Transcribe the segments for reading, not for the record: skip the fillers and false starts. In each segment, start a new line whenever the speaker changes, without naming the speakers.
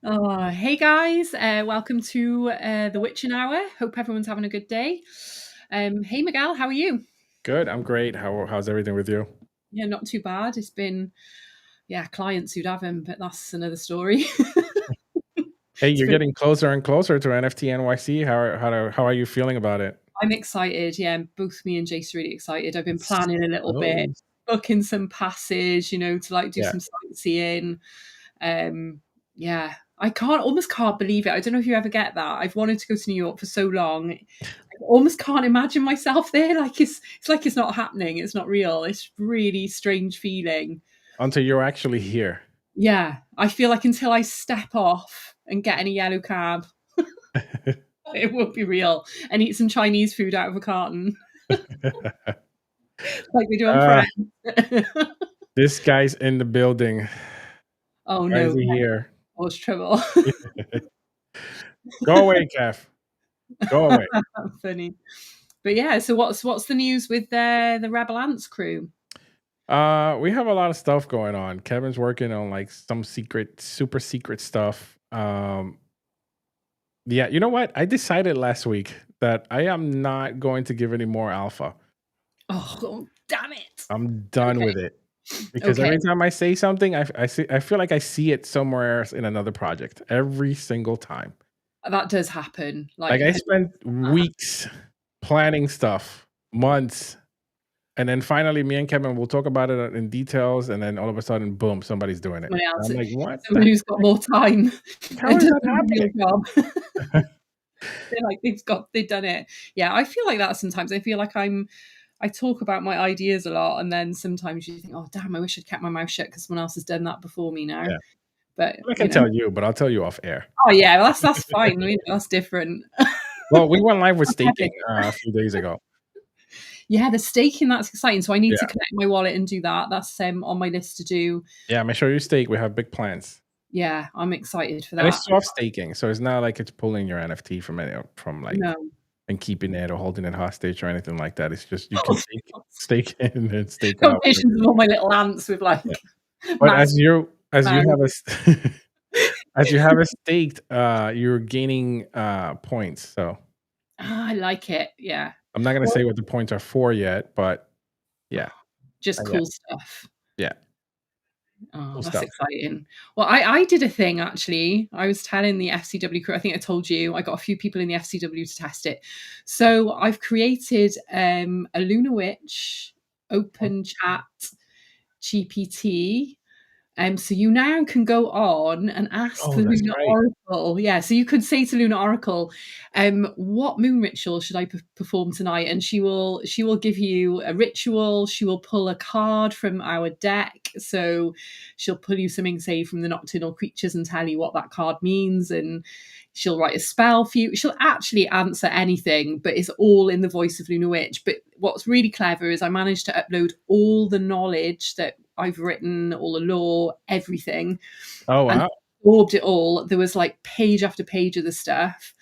Oh, hey guys, welcome to the Witchin Hour. Hope everyone's having a good day. Hey Miguel, how are you?
Good. I'm great. How's everything with you?
Yeah, not too bad. It's been, clients who'd have him, but that's another story.
Hey,
It's
you're
been,
getting closer and closer to NFT NYC. How are you feeling about it?
I'm excited. Yeah, both me and Jace are really excited. I've been
It's
planning a little bit,
so
booking some passes, to like do
yeah.
some sightseeing. Um, yeah, almost can't believe it. I don't know if you ever get that. I've wanted to go to New York for so long. I almost can't imagine myself there. Like it's like it's not happening. It's not real. It's really strange feeling.
Until you're actually here.
Yeah, I feel like until I step off and get in a yellow cab, it won't be real. And eat some Chinese food out of a carton, like we do on
uh,
Friends.
this guy's in the building.
Oh
Why is
no,
he here?
cause trouble.
Go away, Kev. Go away.
Funny. But yeah, so what's the news with the Rebel Ants crew?
We have a lot of stuff going on. Kevin's working on like some super secret stuff. Yeah, you know what? I decided last week that I am not going to give any more alpha.
Oh, damn it.
I'm done
Okay.
with it. Because
Okay.
every time I say something, I feel like I see it somewhere else in another project every single time.
That does happen.
Like
Like
I spent weeks planning stuff, months, and then finally me and Kevin will talk about it in details, and then all of a sudden, boom, somebody's doing it.
someone
And
else,
I'm like, what the
someone who's got more time
heck? How
and
is
does
that
a real
happening?
job. They're like they've done it. Yeah, I feel like that sometimes. I feel like I talk about my ideas a lot, and then sometimes you think, oh damn, I wish I'd kept my mouth shut because someone else has done that before me now.
Yeah.
But
I can tell you, but I'll tell you off air.
oh yeah, well, that's fine. I mean, that's different.
Well, we went live with
Okay.
staking a few days ago.
Yeah, the staking, that's exciting. So I need to
Yeah.
connect my wallet and do that. That's on my list to do.
Yeah, make sure you stake. We have big plans.
Yeah, I'm excited for
And
that.
it's soft staking, so it's not like it's pulling your NFT from like
No.
and keeping it or holding it hostage or anything like that. It's just you can stake in and stake
Got
out.
visions of all my little ants with like
Yeah. But
massive
as you
mouths.
have a as you have a staked, you're gaining points. So
Ah, I like it. Yeah.
I'm not gonna
Well,
say what the points are for yet, but yeah,
just
yeah,
cool stuff.
yeah,
Oh,
cool
that's
stuff.
exciting. Well, I did a thing actually. I was telling the FCW crew, I think I told you, I got a few people in the FCW to test it. So I've created a Luna Witch
Oh,
open chat GPT. So you now can go on and ask
oh,
the
that's
Lunar
right.
Oracle. Yeah, so you could say to Lunar Oracle, "What moon ritual should I perform tonight?" And she will give you a ritual. She will pull a card from our deck. So she'll pull you something, say, from the Nocturnal Creatures, and tell you what that card means. And she'll write a spell for you. She'll actually answer anything, but it's all in the voice of Luna Witch. But what's really clever is I managed to upload all the knowledge that I've written, all the lore, everything,
Oh
and
wow.
absorbed it all. There was like page after page of the stuff.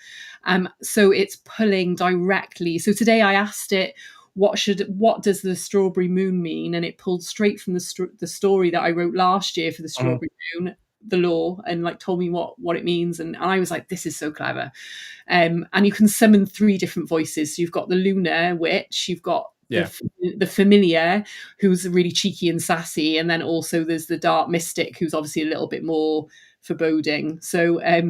So it's pulling directly. So today I asked it, what does the strawberry moon mean? And it pulled straight from the story that I wrote last year for the
Mhm.
strawberry moon, the lore, and like told me what it means. And I was like, this is so clever. And you can summon three different voices. So you've got the Lunar Witch, you've got
Yeah.
the familiar, who's really cheeky and sassy, and then also there's the dark mystic, who's obviously a little bit more foreboding. So I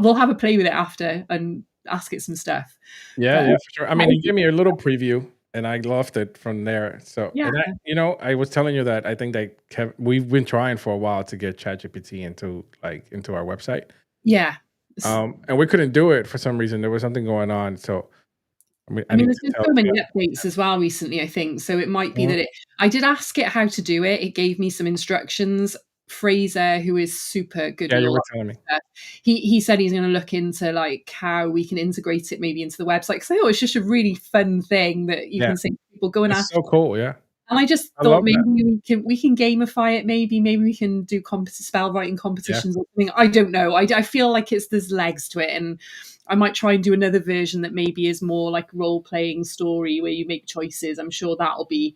will have a play with it after and ask it some stuff.
Yeah,
But
yeah, for sure. I mean, you gave me a little preview, and I loved it from there. So,
yeah,
and I was telling you that I think that we've been trying for a while to get ChatGPT into our website,
yeah.
and we couldn't do it for some reason. There was something going on, so I
I mean,
need
there's
to
been
tell
so many
Kev.
updates as well recently, I think. So it might be
Mhm.
that I did ask it how to do it. It gave me some instructions. Fraser, who is super good
Yeah,
with
you
all
were
that
telling me.
stuff, he said he's going to look into like how we can integrate it maybe into the website. Because I thought it's just a really fun thing that you
Yeah,
can say to people, go and
it's
ask.
so cool. Yeah,
And I just
I
thought
love that.
maybe we can gamify it. Maybe we can do spell writing
Yeah,
competitions or something. I don't know. I feel like there's legs to it, and I might try and do another version that maybe is more like role playing story where you make choices. I'm sure that'll be.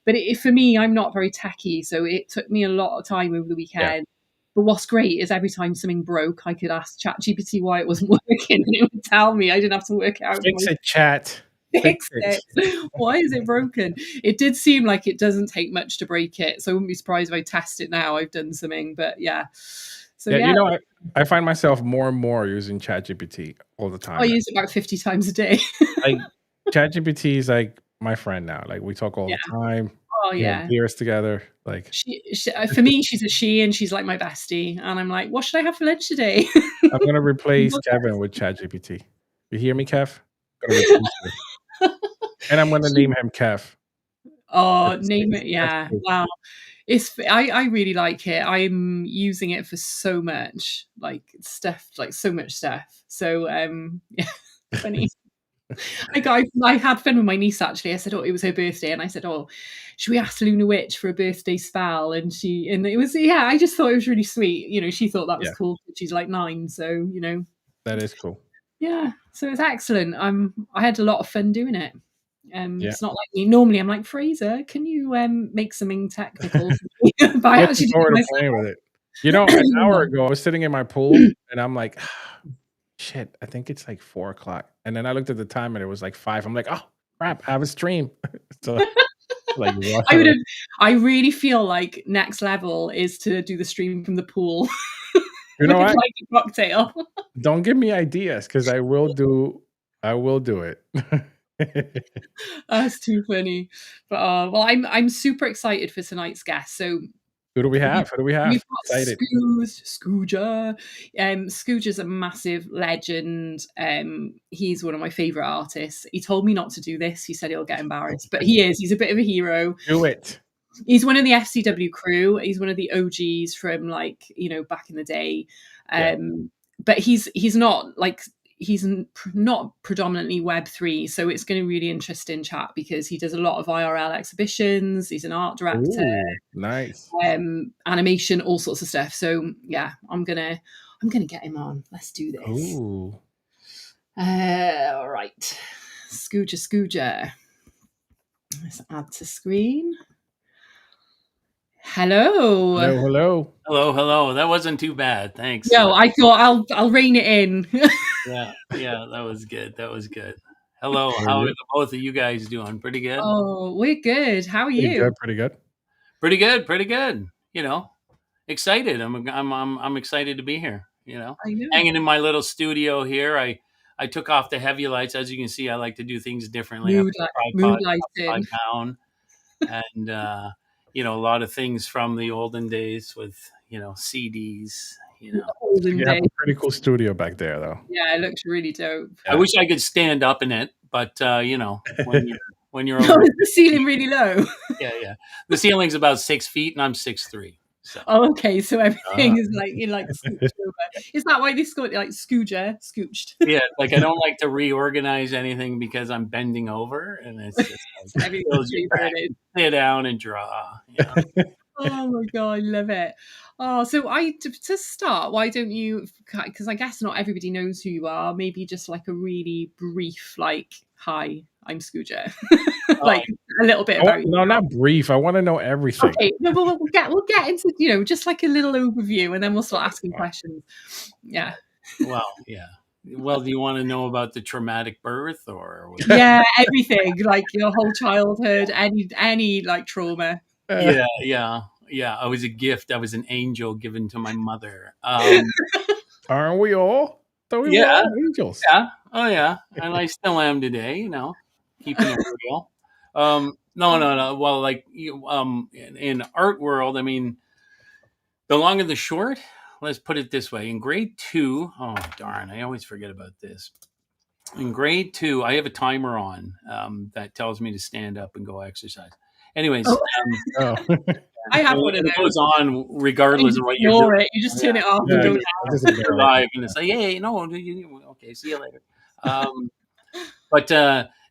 But for me, I'm not very techy, so it took me a lot of time over the
yeah.
weekend But what's great is every time something broke, I could ask ChatGPT why it wasn't working, and it would tell me. I didn't have to work it out for
Fix
myself.
it, chat. Fix
Fix
it.
it. Why is it broken? It did seem like it doesn't take much to break it, so I wouldn't be surprised if I test it now. I've done something, but yeah. So
Yeah,
yeah,
I find myself more and more using ChatGPT all the
I
time.
use it about 50 times a day.
Like ChatGPT is like my friend now. Like we talk all
Yeah.
the time.
Oh
We have
yeah.
beers together. Like
For me, she's a she, and she's like my bestie. And I'm like, what should I have for lunch today?
I'm gonna replace Kevin with ChatGPT. You hear me, Kev? I'm gonna replace you. And I'm gonna
She,
name him Kev.
oh,
That's
name it.
that's
Yeah.
cool.
Wow. I really like it. I'm using it for so much like stuff, like so much stuff. So yeah, funny. I had fun with my niece actually. I said, oh, it was her birthday, and I said, oh, should we ask Luna Witch for a birthday spell? And it was, yeah, I just thought it was really sweet. She thought that was
Yeah,
cool. She's like 9, so
that is cool.
yeah. So it's excellent. I had a lot of fun doing it.
Yeah.
It's not like me. Normally, I'm like, Fraser, can you make something technical for me? But I
Looking
actually did
forward to
it
playing with
myself.
it. An hour ago, I was sitting in my pool and I'm like, shit, I think it's like 4 o'clock. And then I looked at the time and it was like 5. I'm like, oh crap, I have a stream. So like rush
I would
over.
have. I really feel like next level is to do the stream from the pool
You
with
know what?
like a cocktail.
Don't give me ideas because I will do it.
That's too funny. But well, I'm super excited for tonight's guest. So
Who do we
we
have? Who do we
we've
have?
got
Excited.
Scooger. Scooger's a massive legend. He's one of my favorite artists. He told me not to do this. He said he'll get embarrassed, but he is. He's a bit of a hero.
Do it.
He's one of the FCW crew. He's one of the OGs from like back in the day.
Yeah.
But he's not like not predominantly Web3, so it's going to be really interesting chat because he does a lot of IRL exhibitions. He's an art director,
Ooh, nice.
animation, all sorts of stuff. So yeah, I'm gonna get him on. Let's do this.
Ooh.
All right, Scooger. Let's add to screen. Hello.
Hello, hello.
Hello. That wasn't too bad. Thanks.
No, I thought I'll rein it in.
Yeah, that was good. Hello. How are the both of you guys doing? Pretty good?
Oh, we're good. How are you?
Pretty good.
Pretty good. Excited. I'm excited to be here,
I know.
Hanging in my little studio here. I took off the heavy lights. As you can see, I like to do things differently. I have a tripod
Moonlighting.
upside down and a lot of things from the olden days with, CDs,
Olden
You have
days.
a pretty cool studio back there, though.
Yeah, it looks really dope.
I wish I could stand up in it, but when you're
Oh,
over,
is the ceiling really low?
yeah, the ceiling's about 6 feet, and I'm 6'3". So
Oh, okay. So everything
Ah.
is like you're like scooched over. Is that why they call it like Scooger? Scooched.
yeah, like I don't like to reorganize anything because I'm bending over, and it's just like
Everything's
fills your back.
papered.
Sit down and draw.
Oh my god, I love it. Oh, so to start, why don't you? Because I guess not everybody knows who you are. Maybe just like a really brief, like, "Hi, I'm Scooger," like a little bit about you.
No, not brief. I want to know everything.
Okay, no, but we'll get into just like a little overview, and then we'll start asking questions. Yeah.
Well, yeah. Well, do you want to know about the traumatic birth or?
Yeah, everything, like your whole childhood, any like trauma.
Yeah. I was a gift. I was an angel given to my mother.
Aren't we all? So we were all angels.
Yeah. Oh, yeah. And I still am today. Keeping it real. No. Well, like in art world, I mean, the long and the short. Let's put it this way: in grade 2, oh darn, I always forget about this. In grade 2, I have a timer on that tells me to stand up and go exercise. Anyways,
I have one of those.
It goes on regardless of what you're doing.
You just turn it off and go down.
Survive, and it's like, hey, no, okay, see you later. But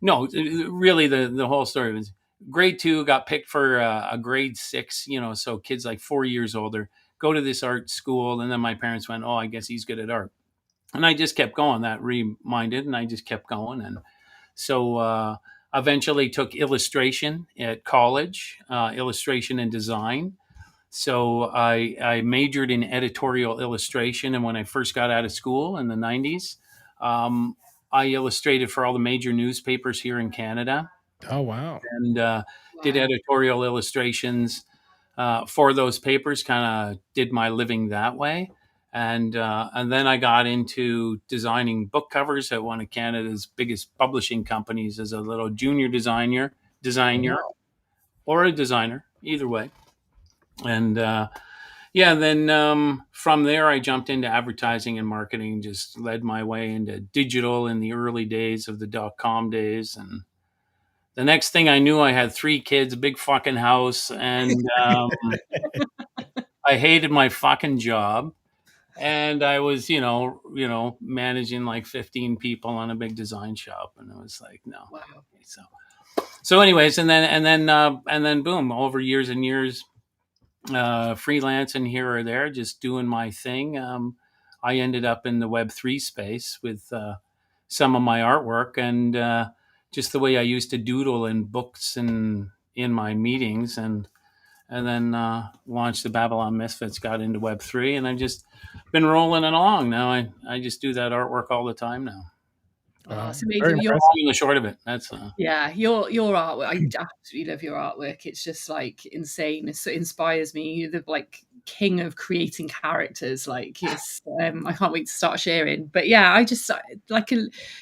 no, really, the whole story was grade 2 got picked for a grade 6. So kids like 4 years older go to this art school, and then my parents went, oh, I guess he's good at art, and I just kept going. That reminded, and I just kept going, and so eventually took illustration at college, illustration and design. So I majored in editorial illustration, and when I first got out of school in the 90s, I illustrated for all the major newspapers here in Canada,
Oh wow.
and did
Wow.
editorial illustrations for those papers. Kind of did my living that way, and then I got into designing book covers at one of Canada's biggest publishing companies as a little junior designer,
Wow.
or a designer, either way. And yeah, then from there, I jumped into advertising and marketing, just led my way into digital in the early days of the .com days. And the next thing I knew, I had 3 kids, a big fucking house, and I hated my fucking job. And I was, managing like 15 people on a big design shop, and I was like, no.
Wow.
So, anyways, and then, boom, over years and years, freelancing here or there, just doing my thing. I ended up in the Web3 space with some of my artwork, and just the way I used to doodle in books and in my meetings, and then launched the Babylon Misfits, got into Web3, and I've just been rolling it along. Now I just do that artwork all the time now.
Oh, it's
Very
amazing.
Long
impressive.
and the short of it. That's
Yeah, your artwork. I absolutely love your artwork. It's just like insane. It inspires me. You're the like king of creating characters. Like it's, I can't wait to start sharing. But yeah, I just like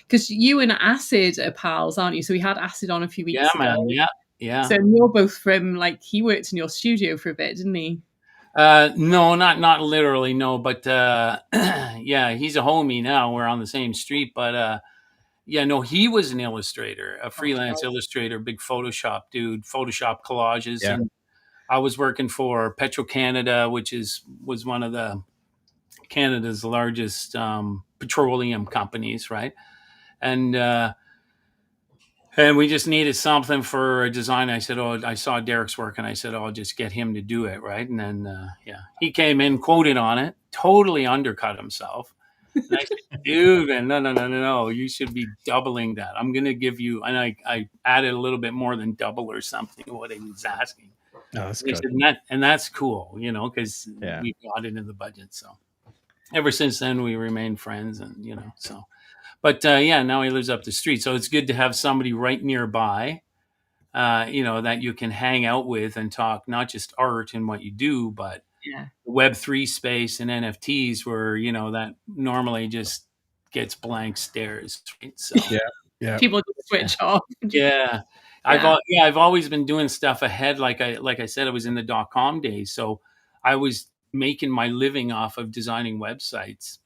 because you and Acid are pals, aren't you? So we had Acid on a few
yeah,
weeks ago.
man. Yeah.
So you're both from like he worked in your studio for a bit, didn't he?
No, not literally, no, but yeah, he's a homie now. We're on the same street, but yeah, no, he was an illustrator, a
Oh,
freelance
wow.
illustrator, big Photoshop dude, Photoshop collages,
Yeah.
and I was working for Petro Canada, which was one of the Canada's largest petroleum companies, right? And and we just needed something for a design. I said, "Oh, I saw Derek's work," and I said, "Oh, I'll just get him to do it," right? And then, yeah, he came in, quoted on it, totally undercut himself. And I said, "Dude, man, no, you should be doubling that. I'm going to give you," and I added a little bit more than double or something of what he was asking.
Oh, that's
And he
good.
said, and that's cool, because
Yeah.
we got it in the budget. So ever since then, we remained friends, and so. But yeah, now he lives up the street, so it's good to have somebody right nearby, that you can hang out with and talk not just art and what you do, but
Yeah.
Web3 space and NFTs, where that normally just gets blank stares. Right? So
Yeah.
People just switch off.
yeah,
Yeah.
I've always been doing stuff ahead. Like I said, I was in the .com days, so I was making my living off of designing websites.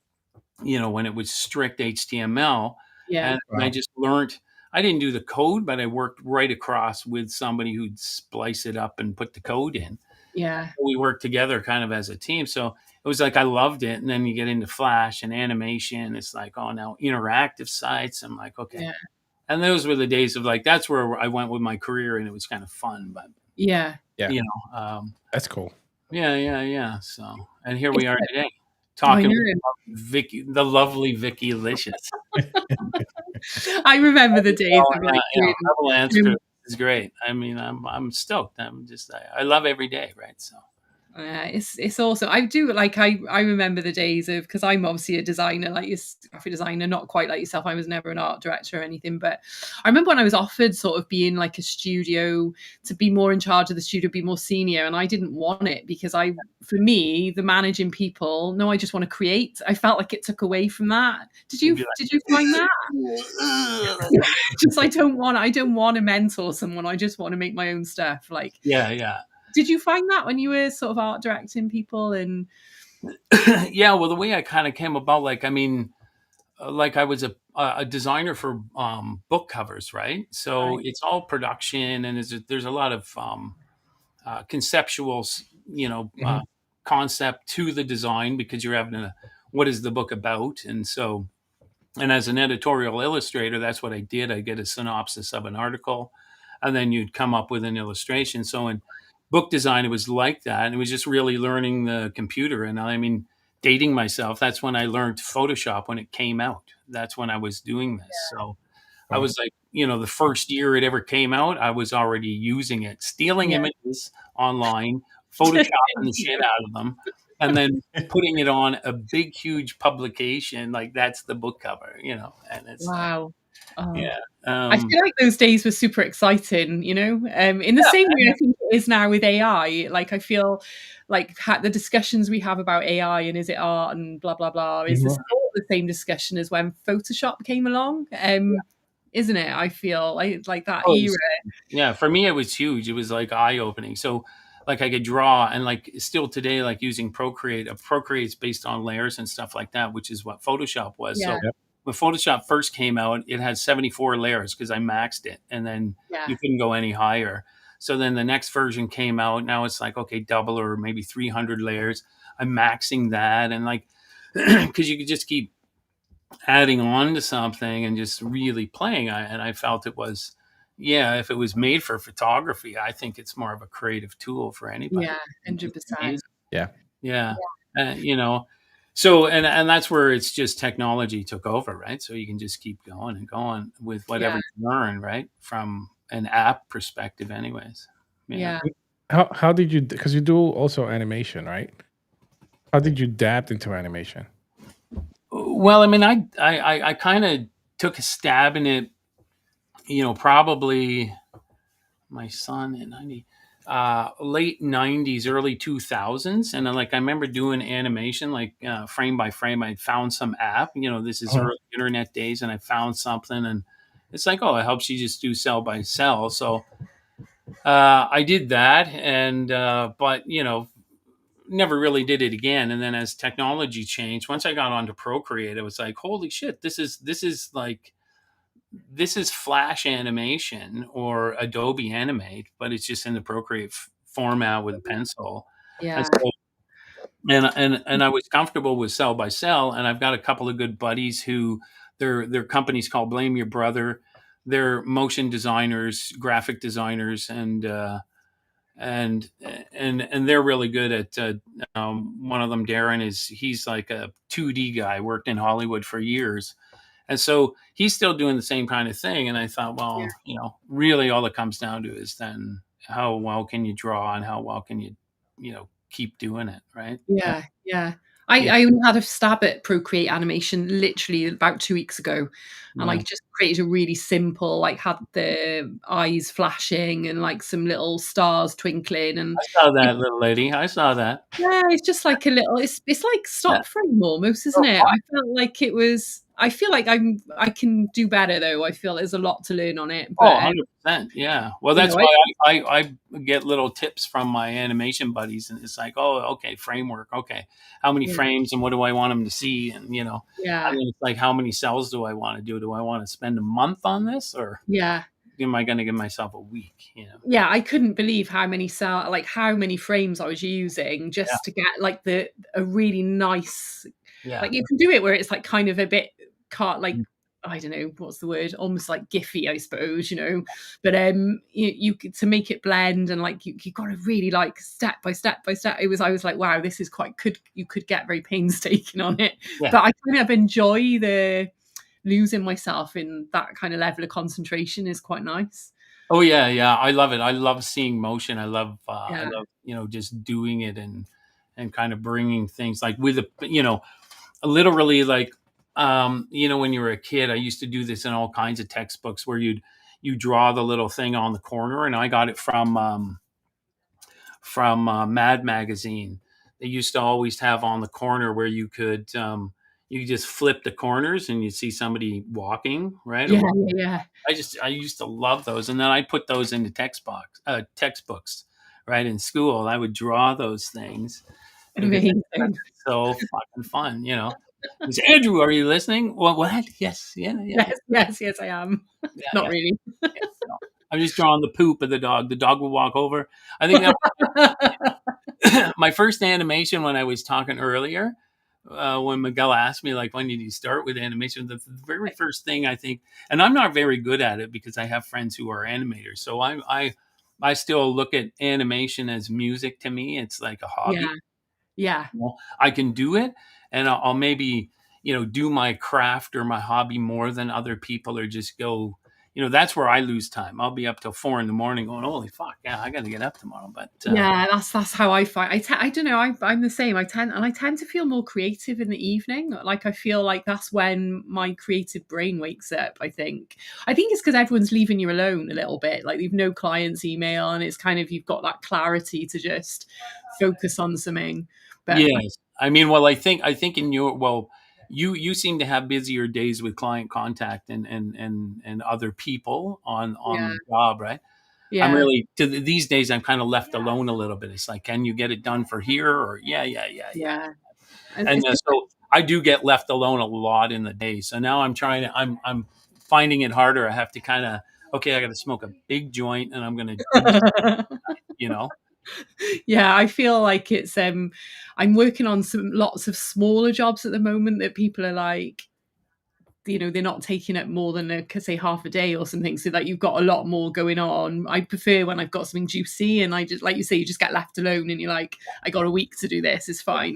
When it was strict HTML.
Yeah.
And I
Wow.
just learned, I didn't do the code, but I worked right across with somebody who'd splice it up and put the code in.
Yeah.
We worked together kind of as a team. So it was like I loved it. And then you get into Flash and animation. It's like, oh, now interactive sites. I'm like, okay.
Yeah.
And those were the days of like, that's where I went with my career, and it was kind of fun. But,
Yeah.
Yeah. That's cool.
yeah. So, and here we are today
I
talking
know.
with the lovely Vicky Licious.
I remember the days
Oh,
of like
Avalanche
doing,
is great. I mean, I'm stoked. I love every day, right? So
it's awesome. I do like I remember the days of because I'm obviously a designer, like a graphic designer, not quite like yourself. I was never an art director or anything, but I remember when I was offered sort of being like a studio to be more in charge of the studio, be more senior, and I didn't want it because for me, the managing people, no, I just want to create. I felt like it took away from that. Did
you'd
you
be like,
did you find that? Just I don't want to mentor someone. I just want to make my own stuff. Like
yeah.
did you find that when you were sort of art directing people and
Yeah, well, the way I kind of came about, like, I mean, like I was a designer for book covers, right? So
right?
it's all production, and there's a lot of conceptual,
Mhm.
concept to the design, because you're having what is the book about, and so. And as an editorial illustrator, that's what I did. I get a synopsis of an article, and then you'd come up with an illustration. So in book design, it was like that. It was just really learning the computer. And I mean, dating myself, that's when I learned Photoshop when it came out. That's when I was doing this. So I
Wow.
was like, the first year it ever came out, I was already using it, stealing
Yeah.
images online, photoshopping the shit out of them, and then putting it on a big, huge publication. Like that's the book cover, and it's like,
Wow. Oh.
yeah.
I feel like those days were super exciting, in the same way I think it is now with AI. Like, I feel like the discussions we have about AI and is it art and blah, blah, blah, is
Mhm.
still the same discussion as when Photoshop came along, isn't it? I feel like that
Oh,
era.
yeah, for me, it was huge. It was like eye opening. So, like, I could draw, and like still today, like using Procreate. Procreate's based on layers and stuff like that, which is what Photoshop was.
Yeah,
So, when Photoshop first came out, it had 74 layers because I maxed it, and then
yeah,
you couldn't go any higher. So then the next version came out. Now it's like, okay, double or maybe 300 layers. I'm maxing that, and like, because you could just keep adding on to something and just really playing. And I felt it was, yeah, if it was made for photography, I think it's more of a creative tool for anybody.
yeah,
It's
100%.
amazing.
Yeah.
Yeah. You know, so, and that's where it's just technology took over, right? So you can just keep going and going with whatever
Yeah,
you learn, right? From an app perspective anyways. Yeah.
yeah.
How did you, because you do also animation, right? How did you adapt into animation?
Well, I mean, I kind of took a stab in it, probably my son in 90 late 90s, early 2000s, and then, like, I remember doing animation like frame by frame. I found some app, this is
Uh-huh.
early internet days, and I found something, and it's like, oh, it helps you just do cell by cell. So I did that, and but never really did it again. And then as technology changed, once I got onto Procreate, it was like, holy shit, this is Flash animation or Adobe Animate, but it's just in the Procreate format with a pencil. And
Yeah.
so, and I was comfortable with cell by cell, and I've got a couple of good buddies who their company's called Blame Your Brother. They're motion designers, graphic designers, and and they're really good at. One of them, Darren, he's like a 2D guy, worked in Hollywood for years, and so he's still doing the same kind of thing. And I thought,
Yeah.
well, really all it comes down to is then how well can you draw and how well can keep doing it, right?
Yeah, yeah.
Yeah,
I only had a stab at Procreate animation literally about 2 weeks ago, and I
yeah.
just created a really simple, like, had the eyes flashing and, like, some little stars twinkling, and
I saw
it
that, little lady. I saw that.
yeah, it's just like a little it's like
Yeah.
stop frame almost, isn't
So
it?
fun.
I feel like I can do better, though. I feel there's a lot to learn on it,
Oh,
but,
100%. Yeah. Well,
you
that's
know,
why I get little tips from my animation buddies, and it's like, oh, okay, framework. Okay. How many
yeah,
frames and what do I want them to see? And,
yeah,
and then it's like, how many cells do I want to do? Do I want to spend a month on this, or
yeah.
am I going to give myself a week?
Yeah, I couldn't believe how many frames I was using
Yeah.
just to get, like, a really nice,
Yeah.
like, you can do it where it's, like, kind of a bit like, I don't know, what's the word? Almost like Giphy, I suppose, but, to make it blend and, like, you gotta really, like, step by step by step. I was like, "Wow, this is you could get very painstaking on it."
Yeah.
But I kind of enjoy the losing myself in that kind of level of concentration is quite nice.
Oh yeah, yeah. I love it. I love seeing motion. I
Yeah.
love, just doing it, and kind of bringing things like with literally, like, when you were a kid, I used to do this in all kinds of textbooks where you draw the little thing on the corner, and I got it from Mad Magazine. They used to always have on the corner where you just flip the corners and you see somebody walking, right?
Yeah, yeah, yeah.
I used to love those, and then I put those into textbooks, right, in school. I would draw those things because that's
Amazing.
so fucking fun. It's, Andrew, are you listening? Well, what? Yes, yeah, yeah,
Yes, yes, yes, I am.
yeah,
Not
yeah.
really.
Yeah, no. I'm just drawing the poop of the dog. The dog will walk over. I think that was my first animation when I was talking earlier. When Miguel asked me, like, when did you start with animation? The very first thing, I think, and I'm not very good at it because I have friends who are animators. So I still look at animation as music to me. It's like a hobby.
Yeah, yeah,
I can do it, and I'll maybe do my craft or my hobby more than other people, or just go that's where I lose time. I'll be up till 4 a.m. going, holy fuck, yeah, I got to get up tomorrow. But
yeah, that's how I find. I don't know. I'm the same. I tend to feel more creative in the evening. Like I feel like that's when my creative brain wakes up. I think it's because everyone's leaving you alone a little bit. Like you've no clients email, and it's kind of you've got that clarity to just focus on something. But
yes, I mean, well, I think in your you seem to have busier days with client contact and other people on
yeah,
the job, right? I'm
yeah,
really these days I'm kind of left alone a little bit. It's like, can you get it done for here? Or yeah.
yeah. And
And
it's just
so I do get left alone a lot in the day. So now I'm finding it harder. I have to kind of, okay, I got to smoke a big joint and I'm going to do, you know.
yeah, I feel like I'm working on lots of smaller jobs at the moment that people are like, they're not taking up more than say half a day or something, so that you've got a lot more going on. I prefer when I've got something juicy, and I just, like you say, you just get left alone and you're like, I got a week to do this, it's fine.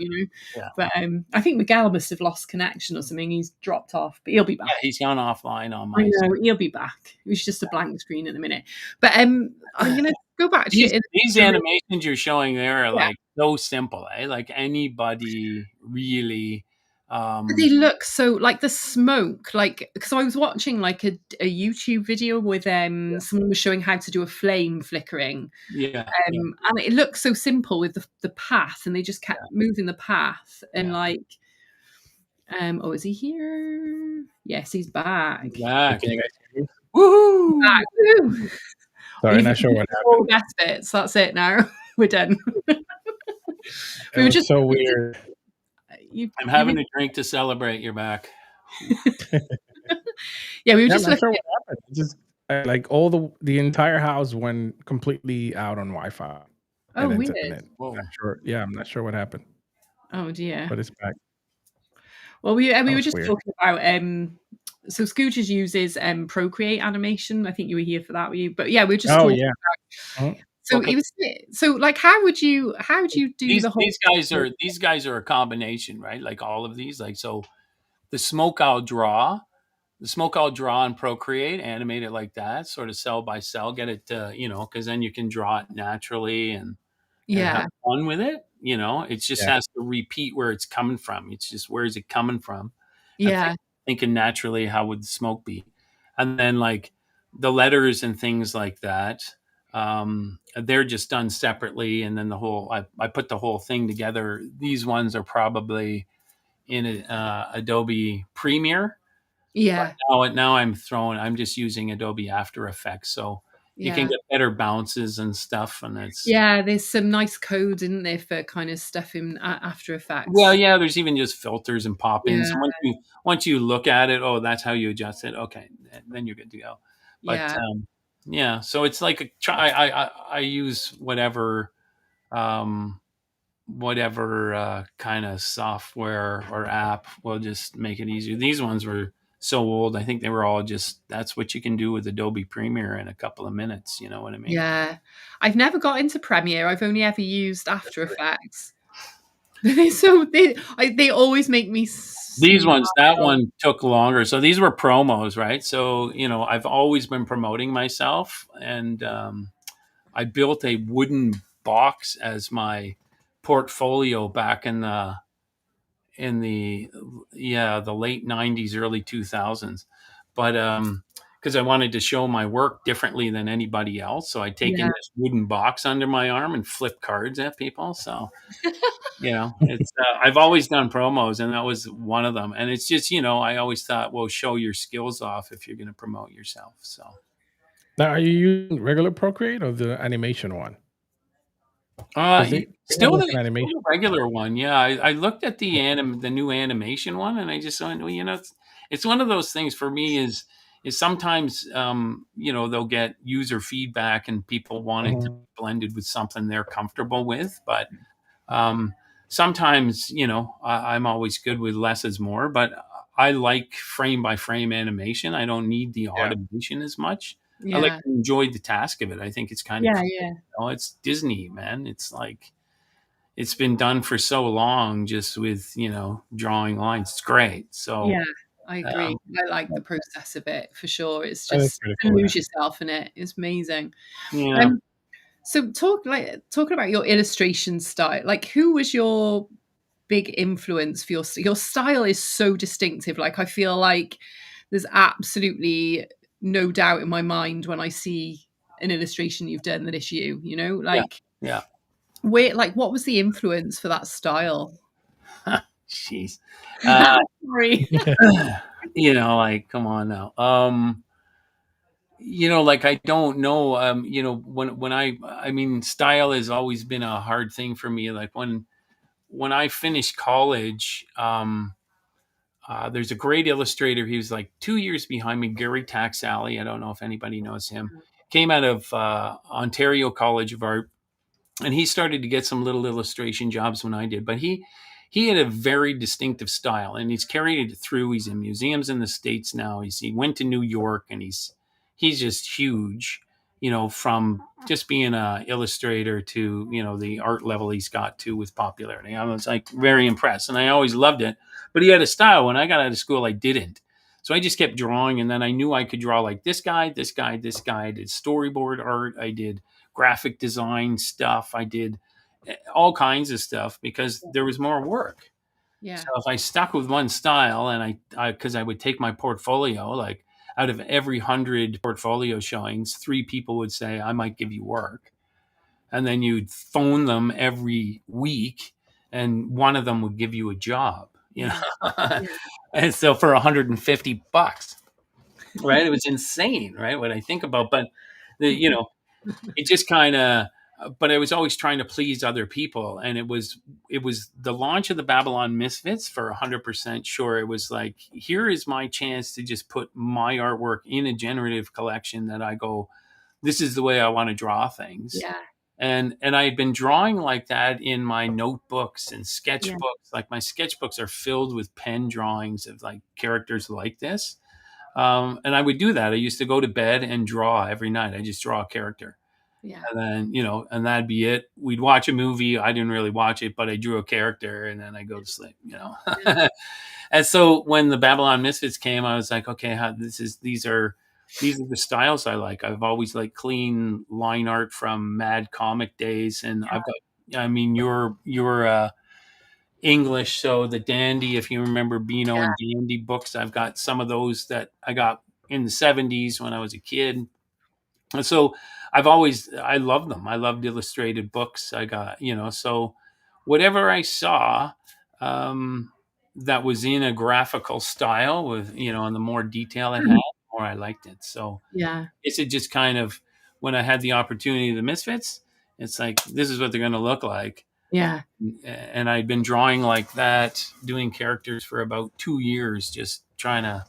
Yeah.
But I think Miguel must have lost connection or something. He's dropped off, but he'll be back.
Yeah, he's gone offline on
I
my
know, he'll be back. It was just a blank screen at the minute. But I'm gonna go back to
these
it.
these animations you're showing there are
Yeah.
like so simple, eh? Like anybody really
But they look so, like the smoke, like, because I was watching like a YouTube video with someone was showing how to do a flame flickering,
yeah.
and it looked so simple with the path, and they just kept moving the path, and
Yeah.
like, oh, is he here? Yes, he's back.
Back.
Can you guys hear me?
Woohoo!
Woo!
Sorry, not sure what
All
happened.
the best bits. That's it. Now we're done.
It
We were
was
just
so weird.
I'm having a drink to celebrate. You're back.
Yeah, we were
Yeah, I'm
just
not
looking.
sure what happened. It just like all the entire house went completely out on Wi-Fi
Oh,
and
weird.
internet.
Whoa.
Not sure. Yeah, I'm not sure what happened,
Oh dear.
but it's back.
Well, we
That
were
was
just
weird.
talking about so Scooters uses Procreate animation. I think you were here for that, were you? But yeah, we were just
Oh
talking.
yeah. Mhm.
So
Okay.
it was so like, how would you do
These
the whole?
these guys are a combination, right? Like all of these, like so the smoke I'll draw. The smoke I'll draw and Procreate, animate it like that, sort of cell by cell, get it to, because then you can draw it naturally and have
Yeah,
fun with it. It just
Yeah.
has to repeat where it's coming from. It's just, where is it coming from? And
yeah,
thinking naturally, how would the smoke be? And then like the letters and things like that, they're just done separately. And then I put the whole thing together. These ones are probably in Adobe Premiere.
yeah,
Now I'm just using Adobe After Effects, so you can
yeah,
get better bounces and stuff, and it's
yeah. There's some nice code, isn't there, for kind of stuff in After
well,
Effects.
yeah. There's even just filters and pop-ins.
Yeah,
Once you look at it, oh, that's how you adjust it. Okay, then you're good to go. But
yeah,
yeah, so it's like a try. I use um, whatever kind of software or app will just make it easier. These ones were so old. I think they were all just, that's what you can do with Adobe Premiere in a couple of minutes. You know what I mean?
yeah. I've never got into Premiere. I've only ever used After Effects. They always make me
These ones, that
smile.
one took longer. So these were promos, right? So, I've always been promoting myself, and I built a wooden box as my portfolio back in the late 90s, early 2000s. But because I wanted to show my work differently than anybody else, so I'd taken
Yeah,
this wooden box under my arm and flip cards at people. So it's I've always done promos, and that was one of them. And it's just, I always thought, well, show your skills off if you're going to promote yourself. So
Now, are you using regular Procreate or the animation one? Because they have
still
like
the
an animation.
regular one. Yeah, I looked at the new animation one, and I just went, well, it's one of those things for me is sometimes they'll get user feedback and people want it to be
Mhm.
blended with something they're comfortable with, but um, sometimes I'm always good with less is more, but I like frame by frame animation. I don't need the
Yeah.
automation as much. I like
yeah,
to enjoy the task of it. I think it's kind of
yeah,
cool.
yeah,
It's Disney, man. It's like it's been done for so long, just with drawing lines. It's great. So
yeah. I agree. I like the process of it for sure. It's
That is
just
pretty
to
cool.
lose yourself in it. It's amazing.
Yeah.
So talking about your illustration style, like who was your big influence for your style is so distinctive. Like I feel like there's absolutely no doubt in my mind when I see an illustration you've done that it's you, you know?
Yeah.
Like
Yeah.
where like what was the influence for that style?
Jeez.
Sorry.
You know, like, come on now. You know, like, I don't know. You know, when I mean, style has always been a hard thing for me. Like when I finished college, there's a great illustrator. He was like 2 years behind me, Gary Taxali. I don't know if anybody knows him. Came out of Ontario College of Art, and he started to get some little illustration jobs when I did. But he had a very distinctive style, and he's carried it through. He's in museums in the States now. He went to New York, and he's just huge. You know, from just being a illustrator to, you know, the art level he's got to with popularity. I was like very impressed, and I always loved it. But he had a style. When I got out of school, I didn't. So I just kept drawing, and then I knew I could draw like this guy, this guy, this guy. I did storyboard art. I did graphic design stuff. I did all kinds of stuff because there was more work. So
Yeah.
if I stuck with one style, and because I would take my portfolio, like out of every 100 portfolio showings, 3 people would say, I might give you work. And then you'd phone them every week, and one of them would give you a job, you
Yeah.
know?
Yeah.
And so for $150, right? It was insane, right? What I think about, but you know, it just kind of, but I was always trying to please other people. And it was the launch of the Babylon Misfits for 100% sure. It was like, here is my chance to just put my artwork in a generative collection that I go, this is the way I want to draw things.
Yeah.
And I had been drawing like that in my notebooks and
Yeah.
sketchbooks. Like my sketchbooks are filled with pen drawings of like characters like this. And I would do that. I used to go to bed and draw every night. I just draw a character.
Yeah.
And then, you know, and that'd be it. We'd watch a movie. I didn't really watch it, but I drew a character, and then I go to sleep, you know. And so when the Babylon Misfits came, I was like, okay, these are the styles I like. I've always liked clean line art from Mad Comic days. And I've got, I mean, you're English, so the Dandy, if you remember Beano and Dandy books, I've got some of those that I got in the 70s when I was a kid. And so I loved them. I loved illustrated books. I got, you know, so whatever I saw that was in a graphical style with, you know, and the more detail it had, the more I liked it. So
Yeah.
it's just kind of, when I had the opportunity of the Misfits, it's like, this is what they're going to look like.
Yeah.
And I'd been drawing like that, doing characters for about 2 years, just trying to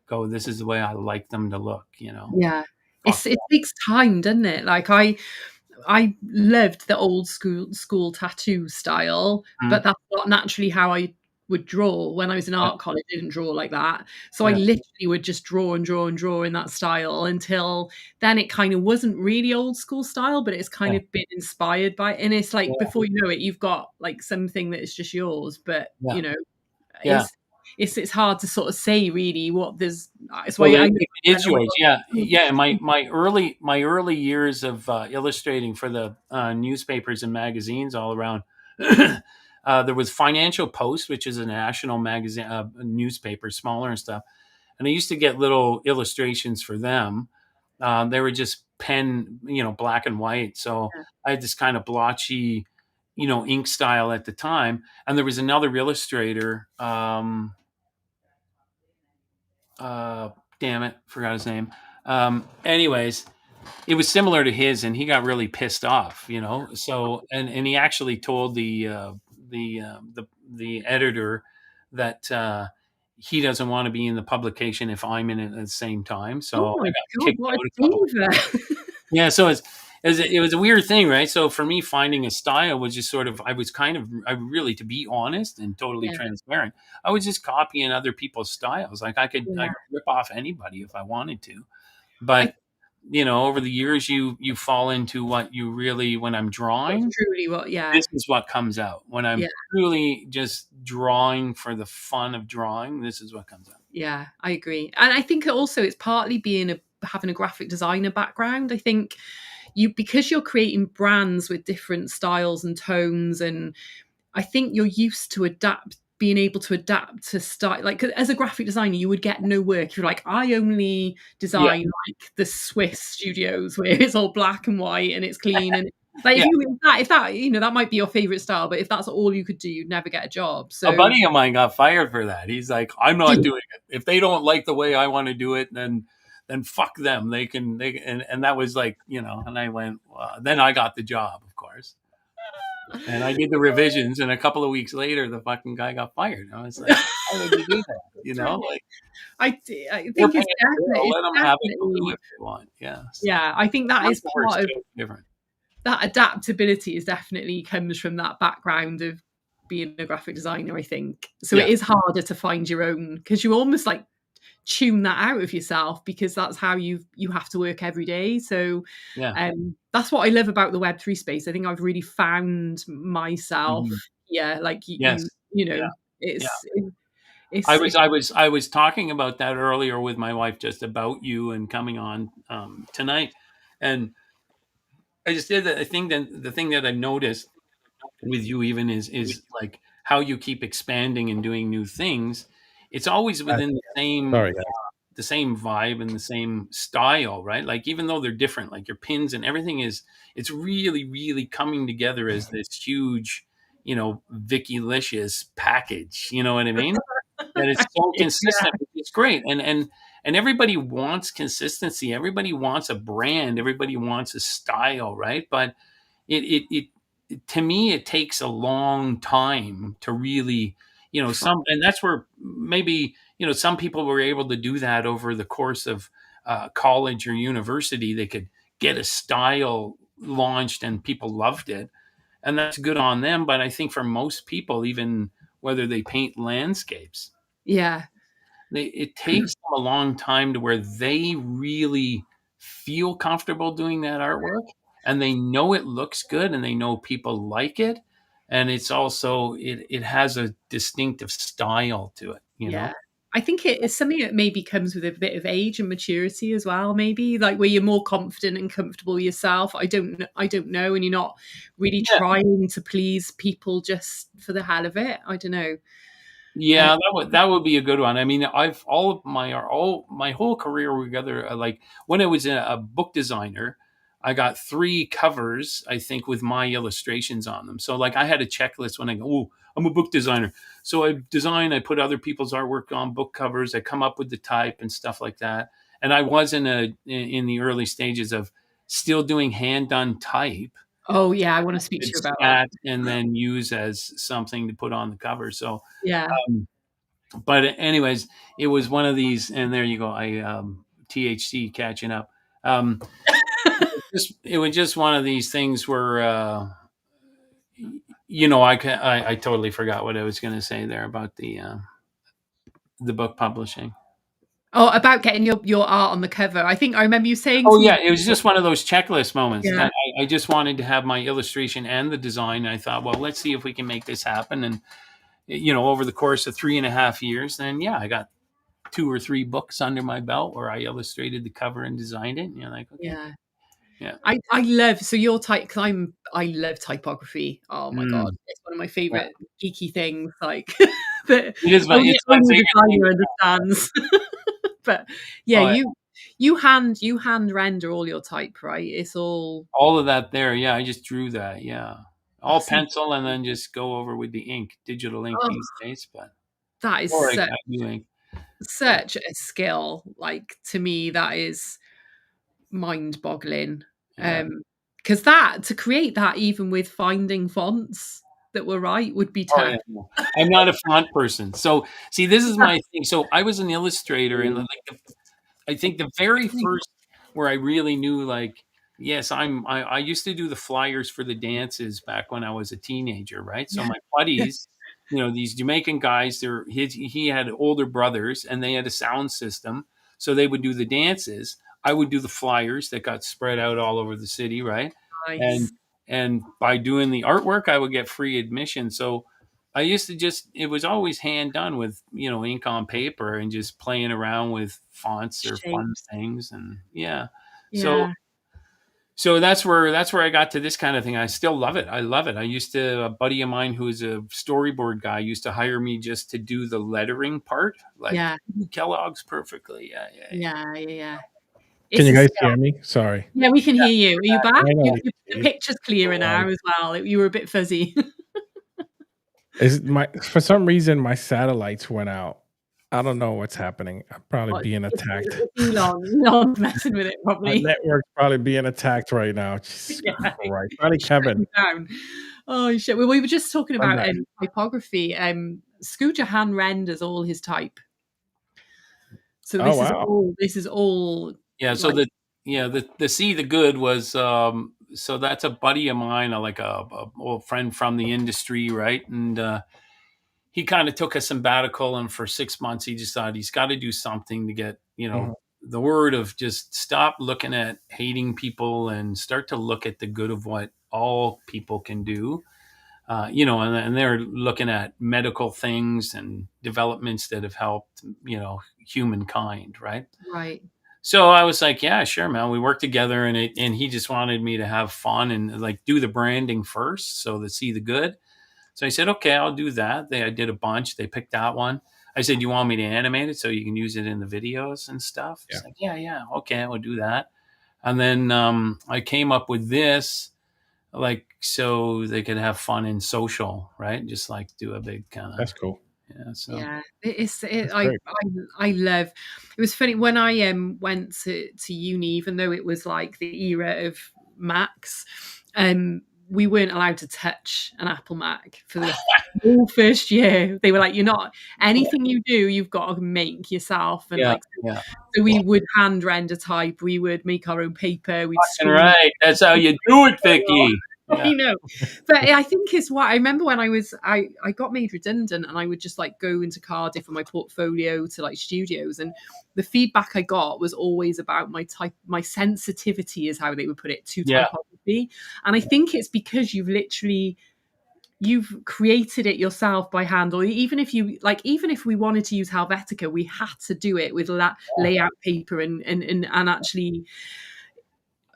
go, this is the way I like them to look, you know.
Yeah. It takes time, doesn't it? Like I loved the old school tattoo style,
Mhm.
but that's not naturally how I would draw. When I was in
Yeah,
art college, I didn't draw like that. So I
yeah,
literally would just draw and draw and draw in that style until then it kind of wasn't really old school style, but it's kind
yeah,
of been inspired by it. And it's like
yeah,
before you know it, you've got like something that is just yours. But
yeah,
you know,
yeah.
it's it's hard to sort of say really what there's it's why
Well,
I know
it's
oh my
yours. Yeah,
God.
yeah. My early years of illustrating for the newspapers and magazines all around. There was Financial Post, which is a national magazine, newspaper, smaller and stuff. And I used to get little illustrations for them. They were just pen, you know, black and white. So I had this kind of blotchy, you know, ink style at the time. And there was another illustrator. Uh, Damn it, forgot his name. Anyways, it was similar to his, and he got really pissed off, you know. So, and he actually told the editor that he doesn't want to be in the publication if I'm in it at the same time.
Oh
So I
my
got
God,
kicked
what
out
a
a couple.
diva.
Yeah, so it was a weird thing, right? So for me, finding a style was just sort of, I was kind of, I really, to be honest and totally
Yeah,
transparent, I was just copying other people's styles. Like I
yeah.
could rip off anybody if I wanted to.
I
But you know, over the years, you fall into what you really, when I'm
That's
drawing,
truly what
this is what comes out. When
yeah.
I'm truly just drawing for the fun of drawing, this is what comes out.
Yeah, I agree. And I think also it's partly having a graphic designer background. I think because you're creating brands with different styles and tones, and I think you're used to being able to adapt to style. Like as a graphic designer, you would get no work if you're like, I only
Yeah,
design like the Swiss studios where it's all black and white and it's clean. And like
yeah.
if that that might be your favorite style, but if that's all you could do, you'd never get a job.
A
So
buddy of mine got fired for that. He's like, I'm not doing it. If they don't like the way I want to do it, then fuck them. And that was like, and I went, then I got the job, of course. And I did the revisions, and a couple of weeks later, the fucking guy got fired. I was like, "Why would you do that?" Like
I
they're
think
paying
it's
the bill. Let them have it. Go do
definitely,
what they want. Yeah. So
yeah, I think that is
commercial work's
part of
totally different.
that adaptability is definitely comes from that background of being a graphic designer, I think. So
Yeah.
it is harder to find your own because you almost like tune that out of yourself because that's how you have to work every day. So
Yeah.
that's what I love about the Web3 space. I think I've really found myself.
Mhm.
Yeah, like
Yes. Yeah. Yeah.
it's
I
it's
was I was I was talking about that earlier with my wife, just about you and coming on tonight, and I just did that. I think that the thing that I've noticed with you even is like how you keep expanding and doing new things. It's always within
Sorry, guys.
the same vibe and the same style, right? Like even though they're different, like your pins and everything it's really, really coming together as this huge, Vicky-licious package. You know what I mean? That it's so
yeah,
consistent. It's great. And everybody wants consistency. Everybody wants a brand. Everybody wants a style, right? But to me, it takes a long time to really, and that's where maybe, some people were able to do that over the course of college or university. They could get a style launched and people loved it. And that's good on them. But I think for most people, even whether they paint landscapes,
yeah,
it takes them a long time to where they really feel comfortable doing that artwork, and they know it looks good and they know people like it, and it's also it has a distinctive style to it.
yeah. I think it is something that maybe comes with a bit of age and maturity as well. Maybe like where you're more confident and comfortable yourself. I don't know, and you're not really
Yeah.
trying to please people just for the hell of it. I don't know. Uh,
Yeah, that would be a good one. I mean, I've all my whole career together. Like when I was a book designer, I got 3 covers, I think, with my illustrations on them. So like I had a checklist when I go, oh, I'm a book designer. So I put other people's artwork on book covers. I come up with the type and stuff like that. And I was in the early stages of still doing hand done type,
oh yeah, I want to speak to
could
you about that.
scat and then use as something to put on the cover. So.
Yeah.
Um, but anyways, it was one of these, and there you go. I THC catching up. Um, it was just one of these things where I totally forgot what I was going to say there about the book publishing.
Oh, about getting your art on the cover. I think I remember you saying
Oh
to me.
yeah, it was just one of those checklist moments
Yeah,
that I just wanted to have my illustration and the design. I thought, well, let's see if we can make this happen. And over the course of 3.5 years, then yeah, I got 2 or 3 books under my belt where I illustrated the cover and designed it. And you're like, okay,
yeah.
yeah.
I love so your type because I love typography. Oh my god,
Mm,
it's one of my
yeah.
favorite geeky things. Like that
It's my
only a
favorite thing.
designer understands. But yeah,
Oh,
you hand render all your type, right? It's all
all of that there. Yeah, I just drew that. Yeah,
oh,
all pencil and then just go over with the ink, digital ink
oh,
these days. But
that is
or I do ink.
such a skill. Like to me, that is mind-boggling.
Yeah.
Because that to create that even with finding fonts that were right would be
Oh yeah.
tough.
No. I'm not a font person. So see, this is my thing. So I was an illustrator, and like I think the very first where I really knew, like, yes, I used to do the flyers for the dances back when I was a teenager, right? So
Yeah.
my buddies, these Jamaican guys, he had older brothers and they had a sound system. So they would do the dances. I would do the flyers that got spread out all over the city, right? And
Nice.
and by doing the artwork, I would get free admission. So I used to just, it was always hand done with, ink on paper and just playing around with fonts or fun
Shapes.
things. And yeah. So,
Yeah.
so that's where I got to this kind of thing. I still love it. I love it. I used to, a buddy of mine who's a storyboard guy used to hire me just to do the lettering part, like
Yeah.
Kellogg's perfectly. Yeah, yeah, yeah.
Yeah. Yeah. Yeah.
Can
It's
you
a
guys
skill.
hear me? Sorry.
Yeah, we can hear you. Are you back?
I know.
The picture's clearer now as well. You were a bit fuzzy.
Is my for some reason my satellites went out. I don't know what's happening. I'm probably
What,
being attacked.
it's Elon messing with it
My
probably.
network's probably being attacked right now. Jesus
Yeah,
Christ. Probably
shut
Kevin.
you down. Oh shit! Well, we were just talking
I'm
about
back.
typography. Scooter hand renders all his type. So
Oh wow.
this is all
Yeah. So
like
the See the Good was, so that's a buddy of mine, like a old friend from the industry, right? And he kind of took a sabbatical, and for 6 months he decided he's got to do something to get
Mhm.
the word of just stop looking at hating people and start to look at the good of what all people can do. And they're looking at medical things and developments that have helped humankind, right?
right,
So I was like, yeah, sure, man. We worked together, and he just wanted me to have fun and like do the branding first, so to See the Good. So I said, okay, I'll do that. I did a bunch. They picked that one. I said, you want me to animate it so you can use it in the videos and stuff?
Yeah.
He's like, yeah, okay, I'll do that. And then I came up with this, like, so they could have fun in social, right? Just like do a big kind of,
That's cool.
yeah. So
yeah.
That's great.
I love. It was funny when I went to uni, even though it was like the era of Macs. We weren't allowed to touch an Apple Mac for the whole first year. They were like, "You're not anything you do, you've got to make yourself." And
yeah,
like,
yeah.
so we would hand render type. We would make our own paper. We'd
And
screen.
right. That's how you do it, Vicky. Yeah.
I know, but I think it's what I remember when I got made redundant, and I would just like go into Cardiff with my portfolio to like studios, and the feedback I got was always about my sensitivity, is how they would put it, to
Yeah.
typography. And I think it's because you've created it yourself by hand, or even if we wanted to use Helvetica, we had to do it with layout paper and actually.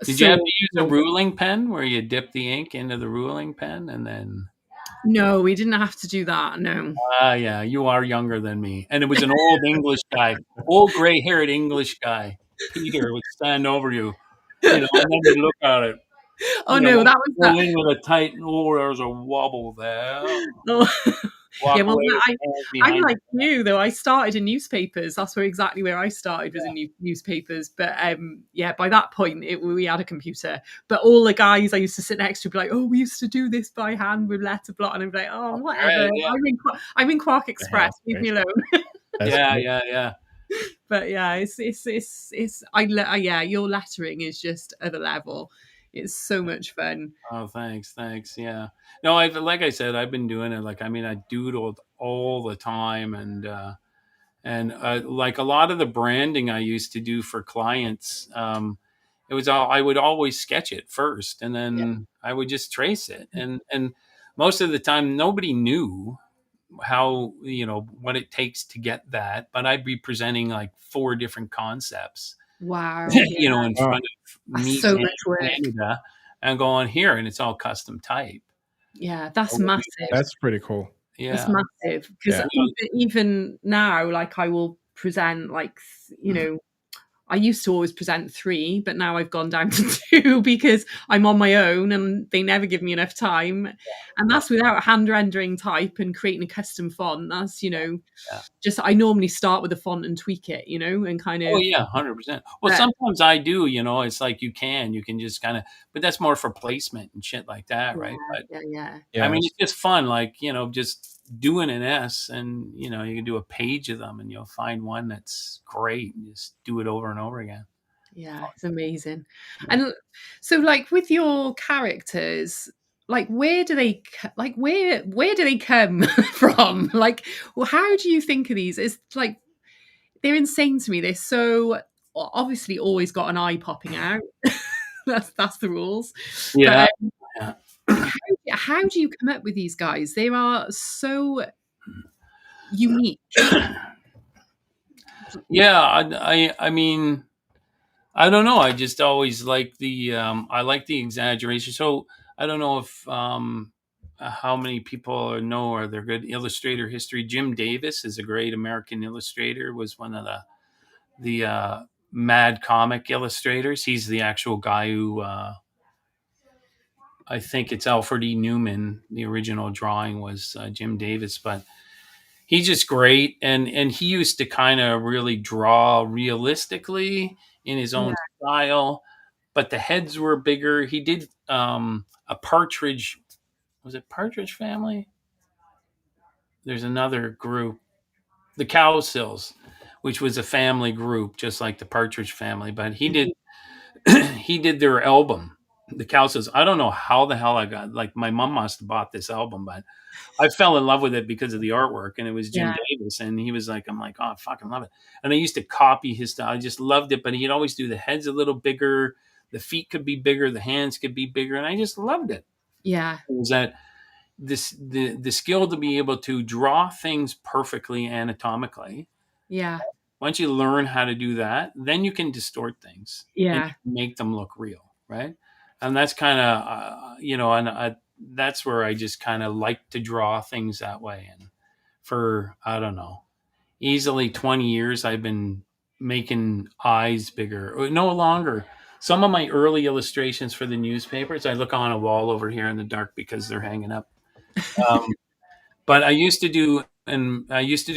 Did you have to use a ruling pen where you dip the ink into the ruling pen and then?
No, we didn't have to do that. No.
Yeah, you are younger than me. And it was an old English guy, old gray-haired English guy. Peter would stand over you, and then you'd look at it.
Oh no, that was
Go
that.
in with a tight, there's a wobble there.
Oh.
Walk
Yeah, well,
away with hands
I'm
behind
like you though. I started in newspapers. That's exactly where I started, was in newspapers. But yeah, by that point, we had a computer. But all the guys I used to sit next to would be like, "Oh, we used to do this by hand with letter block," and I'm like, "Oh, whatever.
Right, yeah.
I'm in Quark Express. Leave me alone."
Yeah.
But yeah, yeah, your lettering is just at a level. It's so much fun.
Oh, thanks. Yeah. No, like I said, I've been doing it. Like, I mean, I doodled all the time, and like a lot of the branding I used to do for clients, it was all, I would always sketch it first, and
Yeah.
then I would just trace it, and most of the time nobody knew how, what it takes to get that, but I'd be presenting like 4 different concepts,
Wow.
in
Wow.
front of
That's
me
so
and
much work.
Canada, and go on here, and it's all custom type.
Yeah, that's
Oh,
massive.
That's pretty cool.
That's
Yeah.
massive, because
Yeah.
even now, like I will present like, I used to always present 3, but now I've gone down to 2 because I'm on my own and they never give me enough time. And that's without hand rendering type and creating a custom font. That's, just, I normally start with a font and tweak it, and kind
Oh
of.
yeah, 100%. Well,
But
sometimes I do, it's like you can just kind of, but that's more for placement and shit like that,
yeah,
right? But
yeah.
I mean,
Yes.
it's just fun, like, just doing an S, and, you can do a page of them, and you'll find one that's great and just do it over and over again.
Yeah, it's amazing. And so, like, with your characters, like, where do they where do they come from? Like, well, how do you think of these? It's like, they're insane to me. They're so obviously always got an eye popping out. That's the rules.
Yeah.
But
Yeah.
how do you come up with these guys? They are so unique.
Yeah, I mean, I don't know. I just always like I like the exaggeration. So I don't know if how many people know or they're good illustrator history. Jim Davis is a great American illustrator. Was one of the Mad comic illustrators. He's the actual guy who I think it's Alfred E. Newman. The original drawing was Jim Davis, but he's just great, and he used to kind of really draw realistically in his
Yeah,
own style, but the heads were bigger. He did a Partridge, was it Partridge Family? There's another group, the Cowsills, which was a family group just like the Partridge Family, but he did he did their album, the Cowsills. I don't know how the hell I got, like, my mom must have bought this album, but I fell in love with it because of the artwork, and it was Jim
yeah,
Davis, and he was like, I'm like, oh, I fucking love it. And I used to copy his style. I just loved it, but he'd always do the heads a little bigger, the feet could be bigger, the hands could be bigger, and I just loved it.
yeah,
It was that the skill to be able to draw things perfectly anatomically.
yeah,
Once you learn how to do that, then you can distort things and
yeah,
make them look real, right? And that's kind of and that's where I just kind of like to draw things that way. And for I don't know, easily 20 years, I've been making eyes bigger. No longer. Some of my early illustrations for the newspapers, I look on a wall over here in the dark because they're hanging up. Um, but I used to do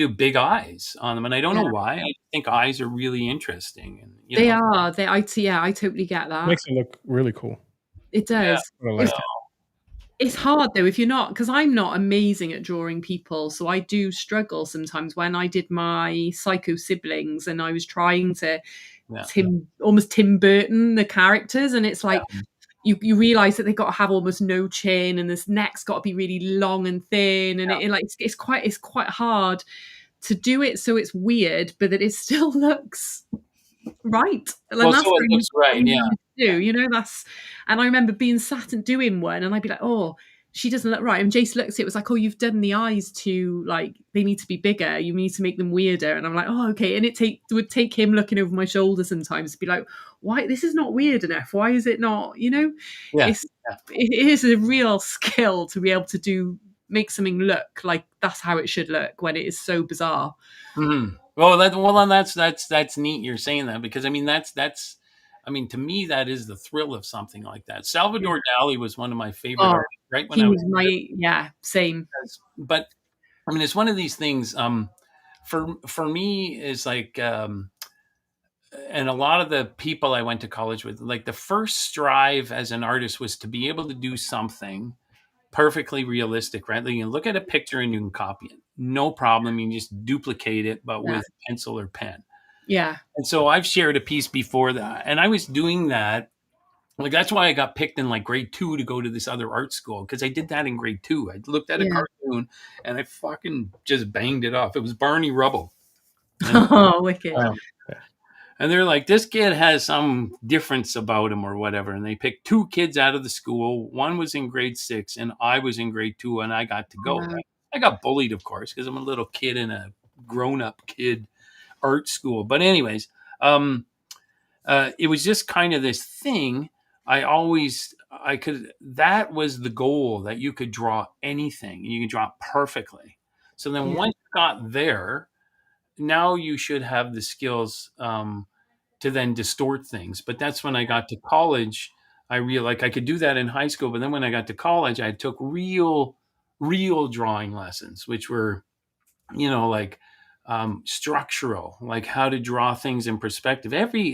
big eyes on them, and I don't know
yeah.
why. I think eyes are really interesting, and
They are. Yeah, I totally get that.
Makes it look really cool.
It
yeah,
does.
I
It's
like that.
it's hard though if you're not, because I'm not amazing at drawing people, so I do struggle sometimes when I did my Psycho siblings and I was trying to
yeah,
almost Tim Burton the characters, and it's like
yeah.
you realize that they've got to have almost no chin and this neck's got to be really long and thin, and it's quite hard to do it so it's weird but that it still looks right. And
Well,
that's
so it looks right.
very
Yeah,
hard to do, that's, and I remember being sat and doing one and I'd be like, oh, she doesn't look right. And Jace looks at it, was like, oh, you've done the eyes too, like they need to be bigger. You need to make them weirder. And I'm like, oh, okay. And would take him looking over my shoulder sometimes to be like, why this is not weird enough? Why is it not,
yeah,
it's it is a real skill to be able to make something look like that's how it should look when it is so bizarre.
Mm-hmm. And that's neat. You're saying that because I mean I mean, to me that is the thrill of something like that.
Yeah.
Salvador Dali was one of my favorite
Oh,
artists, right when
he
I was
was yeah, same.
but I mean, it's one of these things. For me, is like, and a lot of the people I went to college with, like the first strive as an artist was to be able to do something perfectly realistic, right? Like you can look at a picture and you can copy it, no problem. You can just duplicate it, but
Yeah.
with pencil or pen.
Yeah.
And so I've shared a piece before that, and I was doing that. Like that's why I got picked in like grade 2 to go to this other art school because I did that in grade 2. I looked at a
Yeah.
cartoon and I fucking just banged it off. It was Barney Rubble, and
Oh, wicked.
um, and they're like, this kid has some difference about him or whatever. And they picked 2 kids out of the school. One was in grade 6 and I was in grade 2 and I got to go.
Wow.
Right? I got bullied, of course, because I'm a little kid in a grown up kid art school. But anyways, it was just kind of this thing. That was the goal, that you could draw anything and you could draw perfectly. So then
Yeah.
once you got there, now you should have the skills to then distort things. But that's when I got to college. I realized like I could do that in high school, but then when I got to college, I took real drawing lessons, which were like structural, like how to draw things in perspective.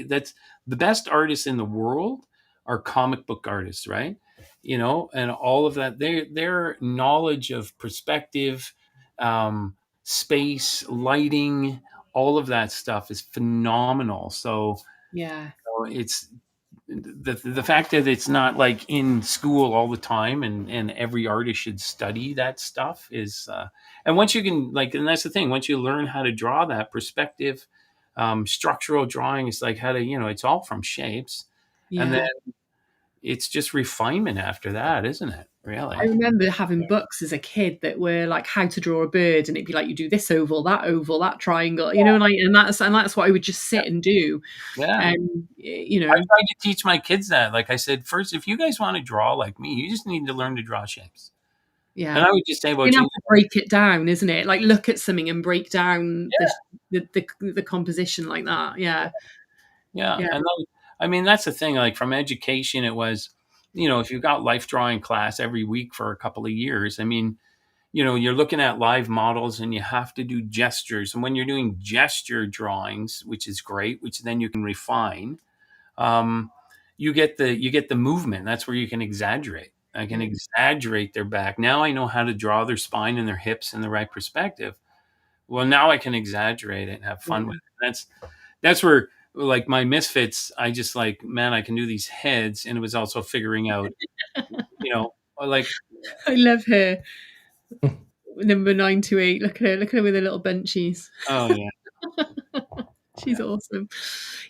That's the best artists in the world are comic book artists, right? And all of that, their knowledge of perspective, space, lighting, all of that stuff is phenomenal. So
Yeah.
it's the fact that it's not like in school all the time, and every artist should study that stuff is and once you can, like, and that's the thing, once you learn how to draw that perspective, structural drawing is like how to, it's all from shapes, and then
Yeah.
it's just refinement after that, isn't it? Really?
I remember having books as a kid that were like how to draw a bird, and it'd be like you do this oval, that triangle, like, and that's what I would just sit and do.
Yeah.
And
I tried to teach my kids that. Like I said, first, if you guys want to draw like me, you just need to learn to draw shapes. And
yeah,
I would just say, well,
you have
geez,
to break it down, isn't it? Like look at something and break down
yeah,
the composition like that. Yeah,
yeah.
yeah,
And then, I mean, that's the thing. Like from education, it was, if you've got life drawing class every week for a couple of years, I mean, you're looking at live models and you have to do gestures. And when you're doing gesture drawings, which is great, which then you can refine, um, you get the movement. That's where you can exaggerate. I can
yeah,
exaggerate their back. Now I know how to draw their spine and their hips in the right perspective. Well, now I can exaggerate it and have fun
yeah.
with it. That's where like my misfits, I just like, man, I can do these heads. And it was also figuring out, like,
I love her. Number 928. Look at her with her little bunchies.
oh yeah.
She's awesome.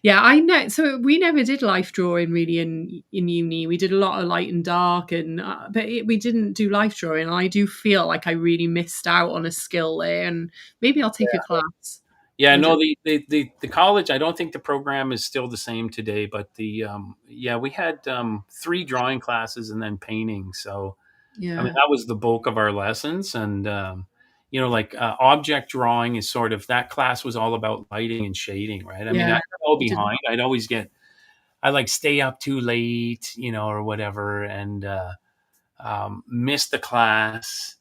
Yeah, I know. So we never did life drawing really in uni. We did a lot of light and dark, and we didn't do life drawing. And I do feel like I really missed out on a skill there. And maybe I'll take a class.
Yeah,
I
no,
don't.
the college, I don't think the program is still the same today, but we had 3 drawing classes and then painting. So, I mean,
Yeah,
that was the bulk of our lessons. And, like object drawing is sort of, that class was all about lighting and shading, right? I mean,
yeah.
I fell
We did.
behind. I'd like stay up too late, or whatever, and miss the class.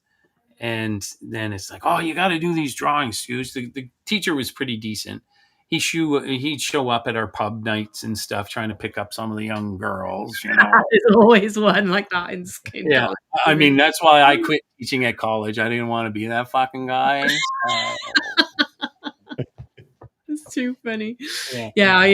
And then it's like, oh, you got to do these drawings, Scoots. The teacher was pretty decent. He'd show up at our pub nights and stuff, trying to pick up some of the young girls.
There's always one like that in
Yeah,
college.
I mean that's why I quit teaching at college. I didn't want to be that fucking guy.
It's too funny.
Yeah,
Yeah,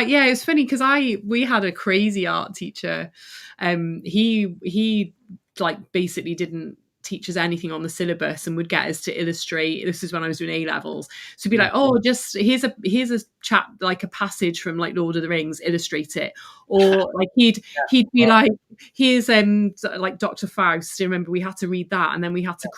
yeah, it's funny because we had a crazy art teacher. He like basically didn't teach us anything on the syllabus and would get us to illustrate. This is when I was doing A levels. So he'd be
yeah,
like, oh, just here's a chap, like a passage from like Lord of the Rings, illustrate it. Or like he'd be
well,
like, here's like Dr. Faust. I remember we had to read that, and then we had to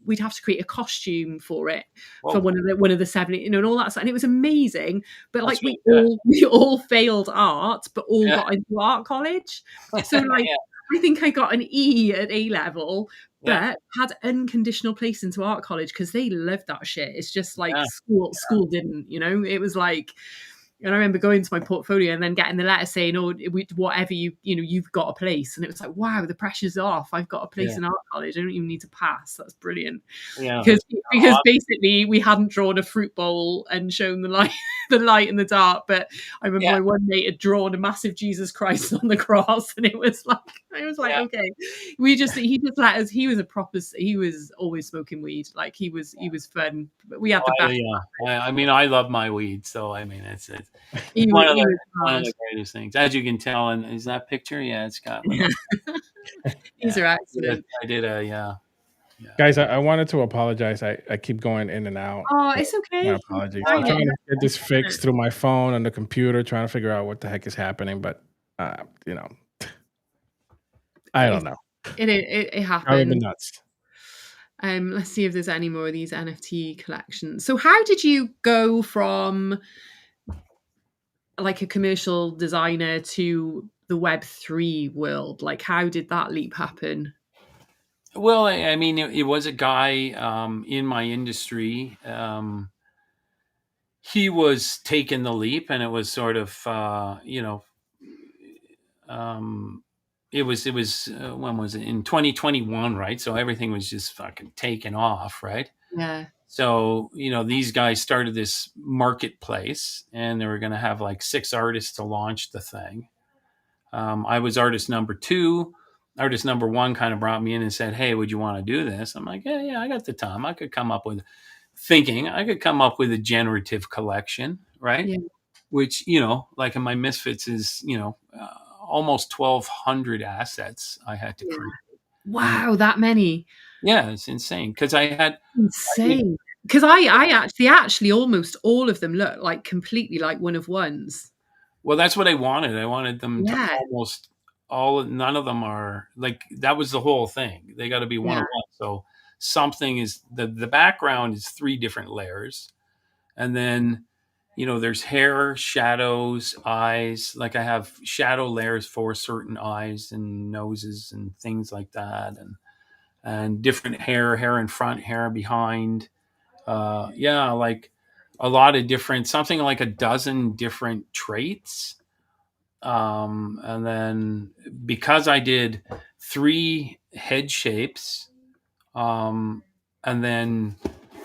we'd have to create a costume for it, for
well,
one of the 7, and all that stuff. And it was amazing. But like
that's really good.
we all failed art, but all
Yeah,
got into art college. So like
yeah,
I think I got an E at A level,
yeah,
but had unconditional place into art college because they loved that shit. It's just like
yeah,
school didn't, it was like. And I remember going to my portfolio and then getting the letter saying, "Oh, whatever you've got a place." And it was like, "Wow, the pressure's off. I've got a place
yeah,
in art college. I don't even need to pass. That's brilliant."
yeah.
Because basically we hadn't drawn a fruit bowl and shown the light the light and the dark. But I remember
Yeah,
my one mate had drawn a massive Jesus Christ on the cross, and it was like,
yeah,
okay, he just let us. He was always smoking weed. Like he was fun. But we had the best.
yeah. I mean, I love my weed, so I mean, it's
He
one of
he
the
was
one of
hard.
the greatest things, as you can tell. And is that picture? Yeah, it's got like,
These
yeah.
are excellent.
I did a yeah.
Guys, I wanted to apologize. I keep going in and out.
Oh,
So
it's
my
okay.
apologies.
Fine.
I'm trying to get this fixed through my phone on the computer, trying to figure out what the heck is happening. But you know, I don't know.
It
Driving me
happened.
nuts.
Let's see if there's any more of these NFT collections. So how did you go from like a commercial designer to the Web3 world? Like how did that leap happen?
Well, I mean, it was a guy in my industry. He was taking the leap, and it was sort of, it was when was it, in 2021, right? So everything was just fucking taking off, right?
Yeah.
So these guys started this marketplace, and they were going to have like 6 artists to launch the thing. I was artist number 2. Artist number 1 kind of brought me in and said, "Hey, would you want to do this?" I'm like, "Yeah, I got the time. I could come up with a generative collection, right?"
Yeah.
Which, like in my Misfits is, almost 1,200 assets I had to
Yeah.
create.
Wow, that many.
Yeah, it's insane because
Insane. Because I actually almost all of them look like completely like one of ones.
well, that's what I wanted. I wanted them to
Yeah.
none of them are like, that was the whole thing. They got to be one of one. So something is the background is 3 different layers, and then there's hair, shadows, eyes. Like, I have shadow layers for certain eyes and noses and things like that, and different hair in front, hair behind. Yeah, like a lot of different, something like a dozen different traits. And then, because I did 3 head shapes, and then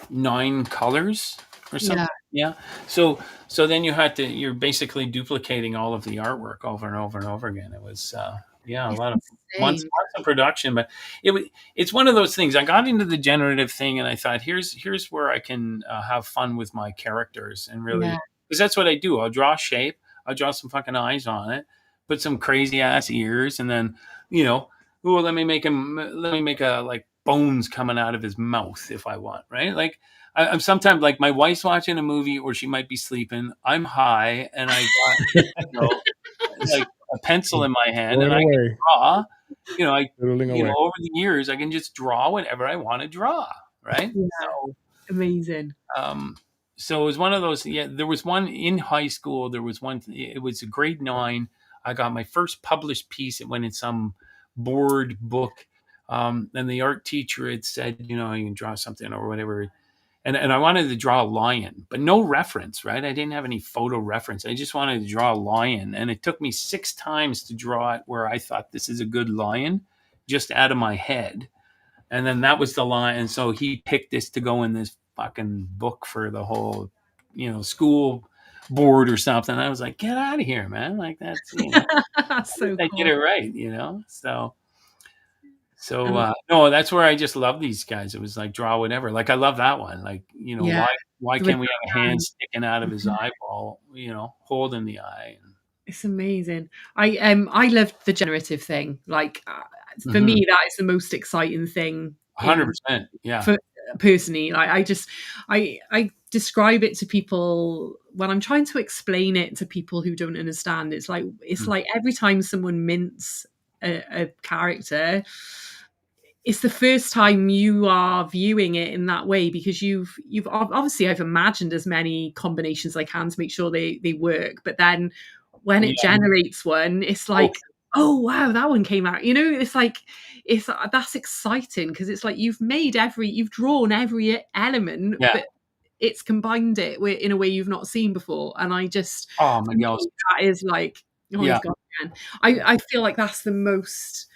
9 colors or something. Yeah. So then you're basically duplicating all of the artwork over and over and over again. It was a lot of months of production, but it's one of those things. I got into the generative thing, and I thought, here's where I can have fun with my characters, and really, because that's what I do. I'll draw a shape, I'll draw some fucking eyes on it, put some crazy ass ears, and then let me make a like bones coming out of his mouth if I want, right? Like, I'm sometimes, like, my wife's watching a movie, or she might be sleeping. I'm high, and I got like a pencil in my hand, and I can draw. Over the years, I can just draw whatever I want to draw, right?
Yeah.
So
amazing.
So it was one of those. Yeah, there was one in high school. There was one. It was a grade 9. I got my first published piece. It went in some board book, and the art teacher had said, you can draw something or whatever. And I wanted to draw a lion, but no reference, right? I didn't have any photo reference. I just wanted to draw a lion. And it took me 6 times to draw it where I thought this is a good lion, just out of my head. And then that was the lion. And so he picked this to go in this fucking book for the whole, school board or something. I was like, get out of here, man. Like, that's,
so
I
cool.
get it right, So no, that's where I just love these guys. It was like, draw whatever. Like, I love that one. Like, why can't we have a hand sticking out of his eyeball, holding the eye?
It's amazing. I loved the generative thing. Like, for me, that is the most exciting thing.
100%. Yeah.
Personally, like, I describe it to people when I'm trying to explain it to people who don't understand. It's like every time someone mints a character, it's the first time you are viewing it in that way, because you've obviously, I've imagined as many combinations as I can to make sure they work, but then when it generates one, it's like, oh wow, that one came out. It's like, that's exciting, because it's like you've drawn every element, but it's combined it in a way you've not seen before. And I just,
oh my God,
that is like, oh my God, man. I feel like that's the most.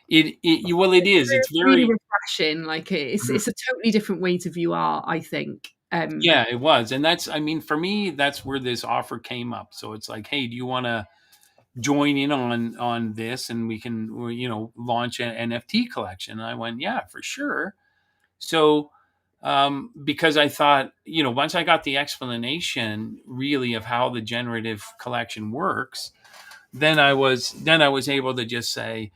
It is. It's very
really refreshing. Like, it's a totally different way to view art, I think.
Yeah, it was. And that's, for me, that's where this offer came up. So it's like, hey, do you want to join in on this, and we can, launch an NFT collection? And I went, yeah, for sure. So, because I thought, once I got the explanation really of how the generative collection works, then I was able to just say,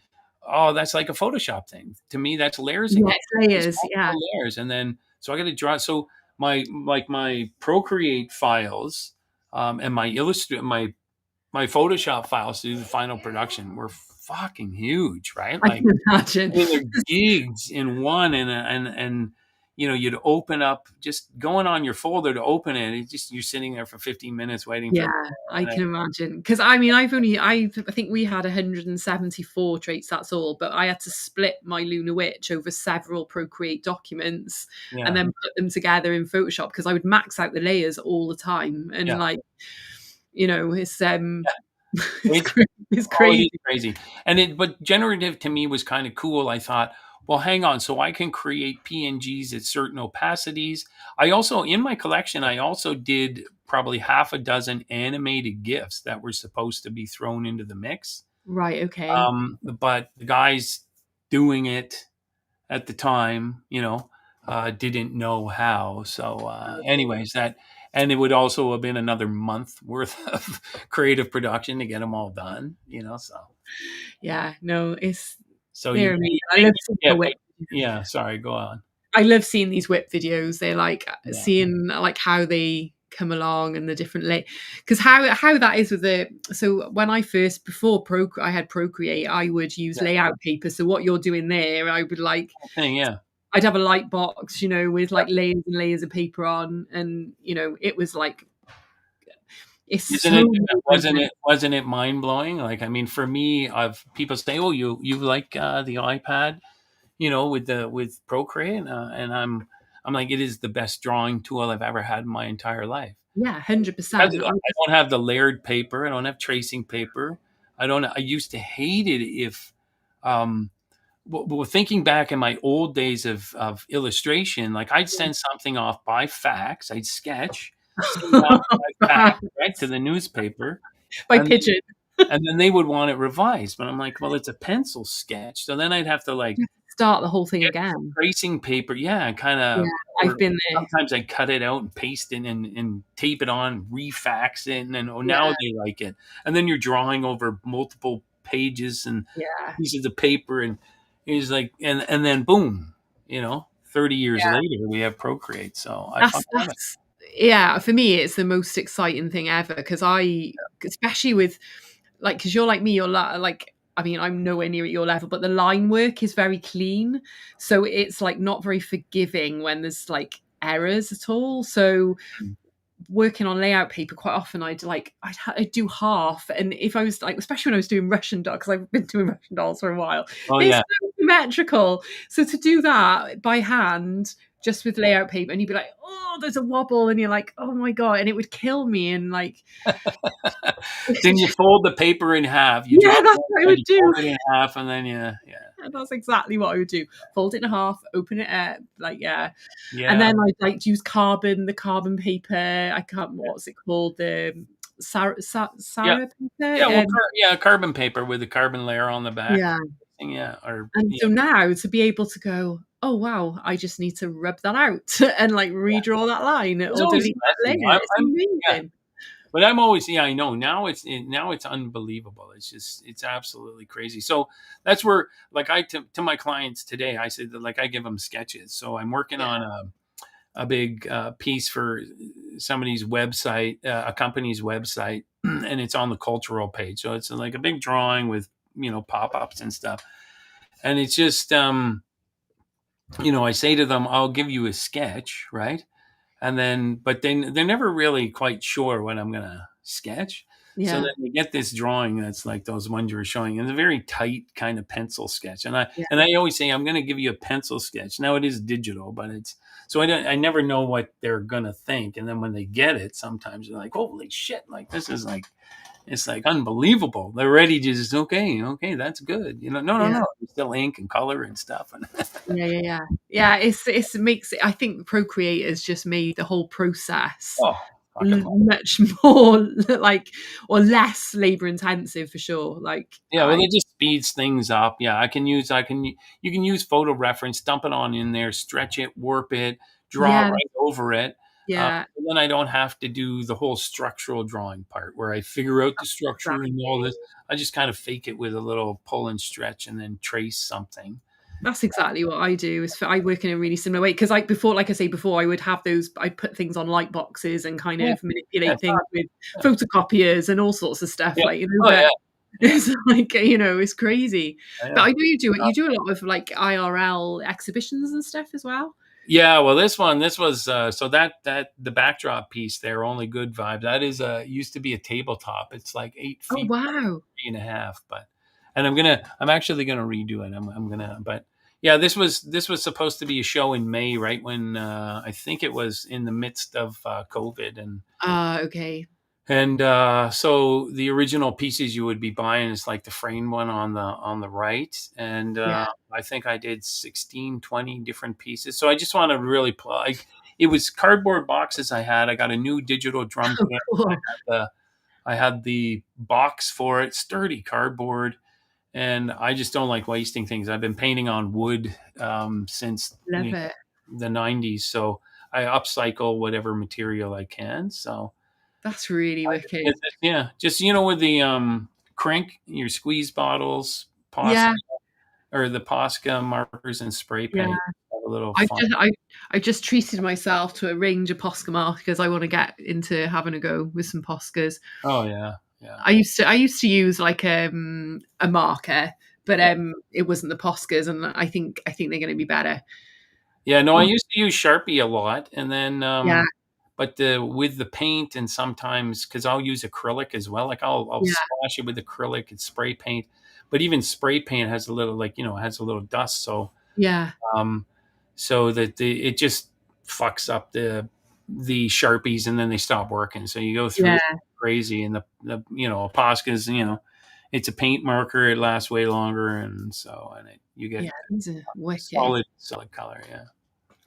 oh, that's like a Photoshop thing. To me, that's layers.
Yeah, layers. Yeah.
Layers. And then, so I got to draw. So my Procreate files, and my my Photoshop files to do the final production were fucking huge, right? Like,
I can imagine.
They're gigs in one, and you'd open up, just going on your folder to open it. You're sitting there for 15 minutes waiting.
Yeah, I can imagine. Because I think we had 174 traits. That's all. But I had to split my Lunar Witch over several Procreate documents and then put them together in Photoshop, because I would max out the layers all the time. And it's it's crazy.
It's crazy. But generative to me was kind of cool. I thought, well, hang on. So I can create PNGs at certain opacities. I also, in my collection, I also did probably half a dozen animated GIFs that were supposed to be thrown into the mix.
Right. Okay.
But the guys doing it at the time, didn't know how. So anyways, and it would also have been another month worth of creative production to get them all done, so.
Yeah, no, it's
so sorry, go on.
I love seeing these whip videos. They're like seeing like how they come along and the different because how that is with so when I first before I had Procreate, I would use layout paper. So what you're doing there, I would like
thing, yeah.
I'd have a light box, with like layers and layers of paper on, and it was like it's
Isn't
so
wasn't it mind blowing? Like, I mean, for me, I've people say, "Oh, you like the iPad, with Procreate," and I'm like, it is the best drawing tool I've ever had in my entire life.
Yeah, 100%.
I don't have the layered paper. I don't have tracing paper. I used to hate it if, well, thinking back in my old days of illustration, like I'd send something off by fax. I'd sketch, send it off by fax, right, to the newspaper,
by
and
pigeon.
and then they would want it revised. But I'm like, well, it's a pencil sketch, so then I'd have to like
start the whole thing again.
Tracing paper, yeah, kind of.
Yeah, I've been there.
Sometimes I cut it out and paste it and tape it on, refax it, and then now they like it. And then you're drawing over multiple pages and pieces of paper, and it's like, and then boom, 30 years later we have Procreate. So
that's for me it's the most exciting thing ever, because especially with like, because you're like me, you're like, I mean, I'm nowhere near at your level, but the line work is very clean. So it's like not very forgiving when there's like errors at all. So working on layout paper, quite often I'd do half. And if I was like, especially when I was doing Russian dolls, because I've been doing Russian dolls for a while, they're so symmetrical. So to do that by hand, just with layout paper, and you'd be like, oh, there's a wobble, and you're like, oh my God, and it would kill me. And like,
then you fold the paper in half.
That's what I would do.
Fold it in half, and then
that's exactly what I would do. Fold it in half, open it up, and then I'd like use the carbon paper. I can't. What's it called? The Sarah paper.
Carbon paper with a carbon layer on the back. So
now to be able to go, oh wow, I just need to rub that out and like redraw that line or delete that layer. It's amazing.
But I'm always, I know now it's unbelievable. It's absolutely crazy. So that's where, like, to my clients today, I said that, like, I give them sketches. So I'm working on a big piece for somebody's website, a company's website, and it's on the cultural page. So it's like a big drawing with, pop-ups and stuff. And it's just, I say to them, I'll give you a sketch, right? And then, but they're never really quite sure what I'm going to sketch. So then they get this drawing that's like those ones you were showing, and it's a very tight kind of pencil sketch. And I always say, I'm going to give you a pencil sketch. Now it is digital, but I never know what they're going to think. And then when they get it, sometimes they're like, holy shit, like this is like, it's like unbelievable. They're ready to just, okay, that's good. No, it's still ink and color and stuff.
Yeah. It makes it, I think Procreate has just made the whole process much more or less labor intensive for sure. Like,
well, it just speeds things up. Yeah, you can use photo reference, dump it on in there, stretch it, warp it, draw right over it. And then I don't have to do the whole structural drawing part where I figure out the structure and all this. I just kind of fake it with a little pull and stretch and then trace something.
That's exactly what I do. I work in a really similar way, because like I say before, I would have I'd put things on light boxes and kind of manipulate things with photocopiers and all sorts of stuff. It's like, it's crazy. But I know you do a lot of like IRL exhibitions and stuff as well.
Yeah, well, this was so that the backdrop piece there, Only Good Vibes, that is used to be a tabletop. It's like 8 feet, 3.5, and I'm actually gonna redo it. But yeah, this was supposed to be a show in May, right when I think it was in the midst of COVID, and
okay.
And so the original pieces you would be buying is like the framed one on the right. And I think I did 16, 20 different pieces. So I just want to really it was cardboard boxes I had. I got a new digital drum kit. Cool. I had the box for it, sturdy cardboard. And I just don't like wasting things. I've been painting on wood since the 90s. So I upcycle whatever material I can. So
that's really wicked.
Yeah, just with the Crink, your squeeze bottles, Posca, or the Posca markers and spray paint. little
I
fun.
just I just treated myself to a range of Posca markers. I want to get into having a go with some Poscas.
Oh yeah, yeah.
I used to use like a marker, but it wasn't the Poscas, and I think they're going to be better.
Yeah, no, I
Oh,
used to use Sharpie a lot, and then
yeah,
but with the paint, and sometimes because I'll use acrylic as well. Like I'll
yeah,
splash it with acrylic and spray paint, but even spray paint has a little has a little dust,
yeah,
um, so that it just fucks up the Sharpies, and then they stop working. So you go through
yeah,
it crazy, and the a Posca's it's a paint marker. It lasts way longer, and you get
yeah. These are wicked,
solid color. Yeah.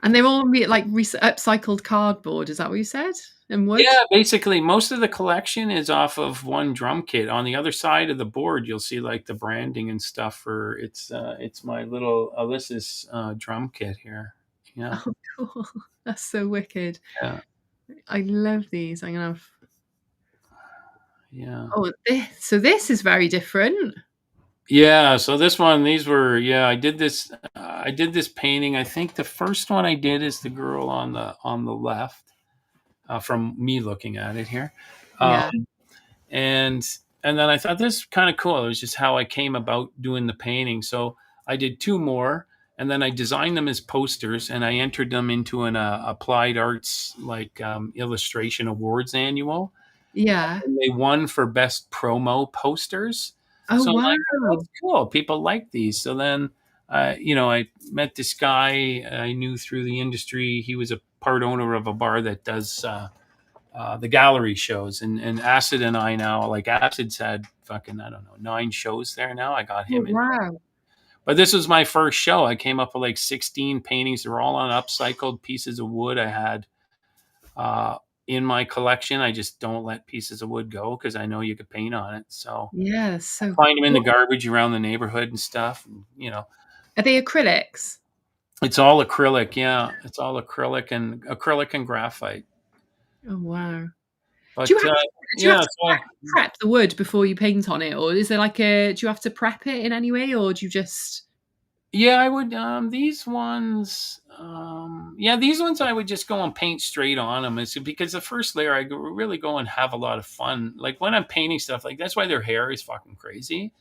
and they're all upcycled cardboard. Is that what you said? And wood?
Yeah, basically, most of the collection is off of one drum kit. On the other side of the board, you'll see like the branding and stuff for it's my little Alyssa's drum kit here. Yeah,
Oh, cool. That's so wicked.
yeah,
I love these. I'm gonna have.
yeah,
Oh, so this is very different.
yeah. So this one, these were I did this. I did this painting. I think the first one I did is the girl on the left, from me looking at it here. Um,
Yeah,
and and then I thought this is kind of cool. It was just how I came about doing the painting. So I did two more, and then I designed them as posters, and I entered them into an applied arts illustration awards annual,
yeah.
and they won for best promo posters.
Oh
So I'm
wow.
like, oh, that's cool. People like these. So then, I met this guy I knew through the industry. He was a part owner of a bar that does the gallery shows, and Acid and I now, like, Acid's had fucking, I don't know, 9 shows there now. I got
Oh
him in,
wow.
but this was my first show. I came up with like 16 paintings. They're all on upcycled pieces of wood I had uh, in my collection. I just don't let pieces of wood go because I know you could paint on it. So
Yeah. So
find them in the
what,
garbage around the neighborhood and stuff. And
are they acrylics?
it's all acrylic. Yeah, it's all acrylic and graphite.
Oh wow. Do you
But
have to do you have
yeah,
to
so
prep the wood before you paint on it, or is there like do you have to prep it in any way, or do you just
yeah, I would. These ones I would just go and paint straight on them. It's because the first layer really go and have a lot of fun. Like when I'm painting stuff, like that's why their hair is fucking crazy.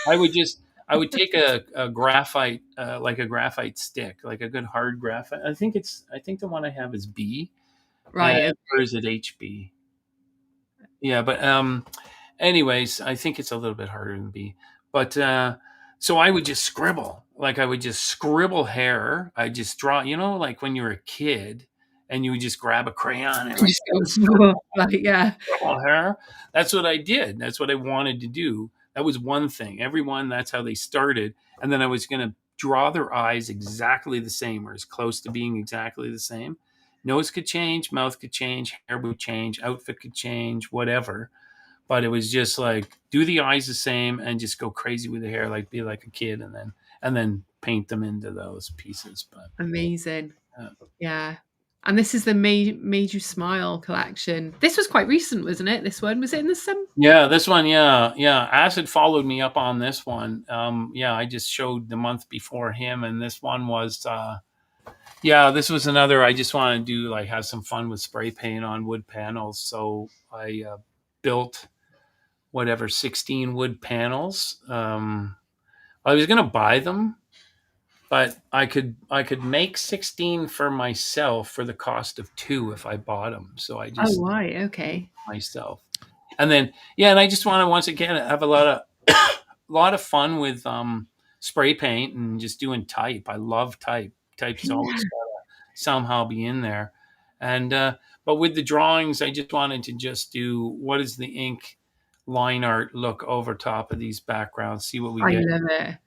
I would take a graphite, like a graphite stick, like a good hard graphite. I think the one I have is B,
right?
or is it HB? Yeah, but anyways, I think it's a little bit harder than B. But so I would just scribble. Like I would just scribble hair. I just draw, like when you were a kid and you would just grab a crayon and like
Just go, like yeah,
scribble hair. That's what I did. That's what I wanted to do. That was one thing. Everyone, that's how they started. And then I was going to draw their eyes exactly the same, or as close to being exactly the same. Nose could change, mouth could change, hair would change, outfit could change, whatever. But it was just like do the eyes the same and just go crazy with the hair, like be like a kid, and then paint them into those pieces. But
amazing.
uh,
Yeah. And this is the Made You Smile collection. This was quite recent, wasn't it? This one was it in the summer?
yeah, this one, yeah. Acid followed me up on this one. I just showed the month before him, and this one was, this was another. I just want to do like have some fun with spray paint on wood panels. So I built whatever 16 wood panels. I was gonna buy them, but I could make 16 for myself for the cost of 2 if I bought them. So I
Oh,
just
right. Okay.
myself. And then and I just want to once again have a lot of fun with spray paint and just doing type. I love type. Type's always
Yeah.
got to somehow be in there. And but with the drawings, I just wanted to just do what is the ink line art look over top of these backgrounds, see what we
I
get,
love it.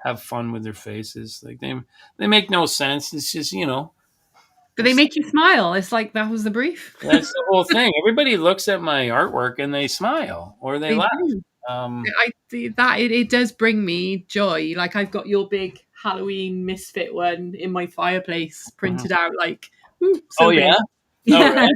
have fun with their faces. Like they make no sense. It's just
But they
it's,
make you smile. It's like that was the brief.
that's the whole thing. Everybody looks at my artwork and they smile or they
They
laugh.
do.
Um,
It does bring me joy. Like I've got your big Halloween misfit one in my fireplace
mhm.
printed out like ooh,
Oh
so big.
yeah. Oh
Yeah.
really?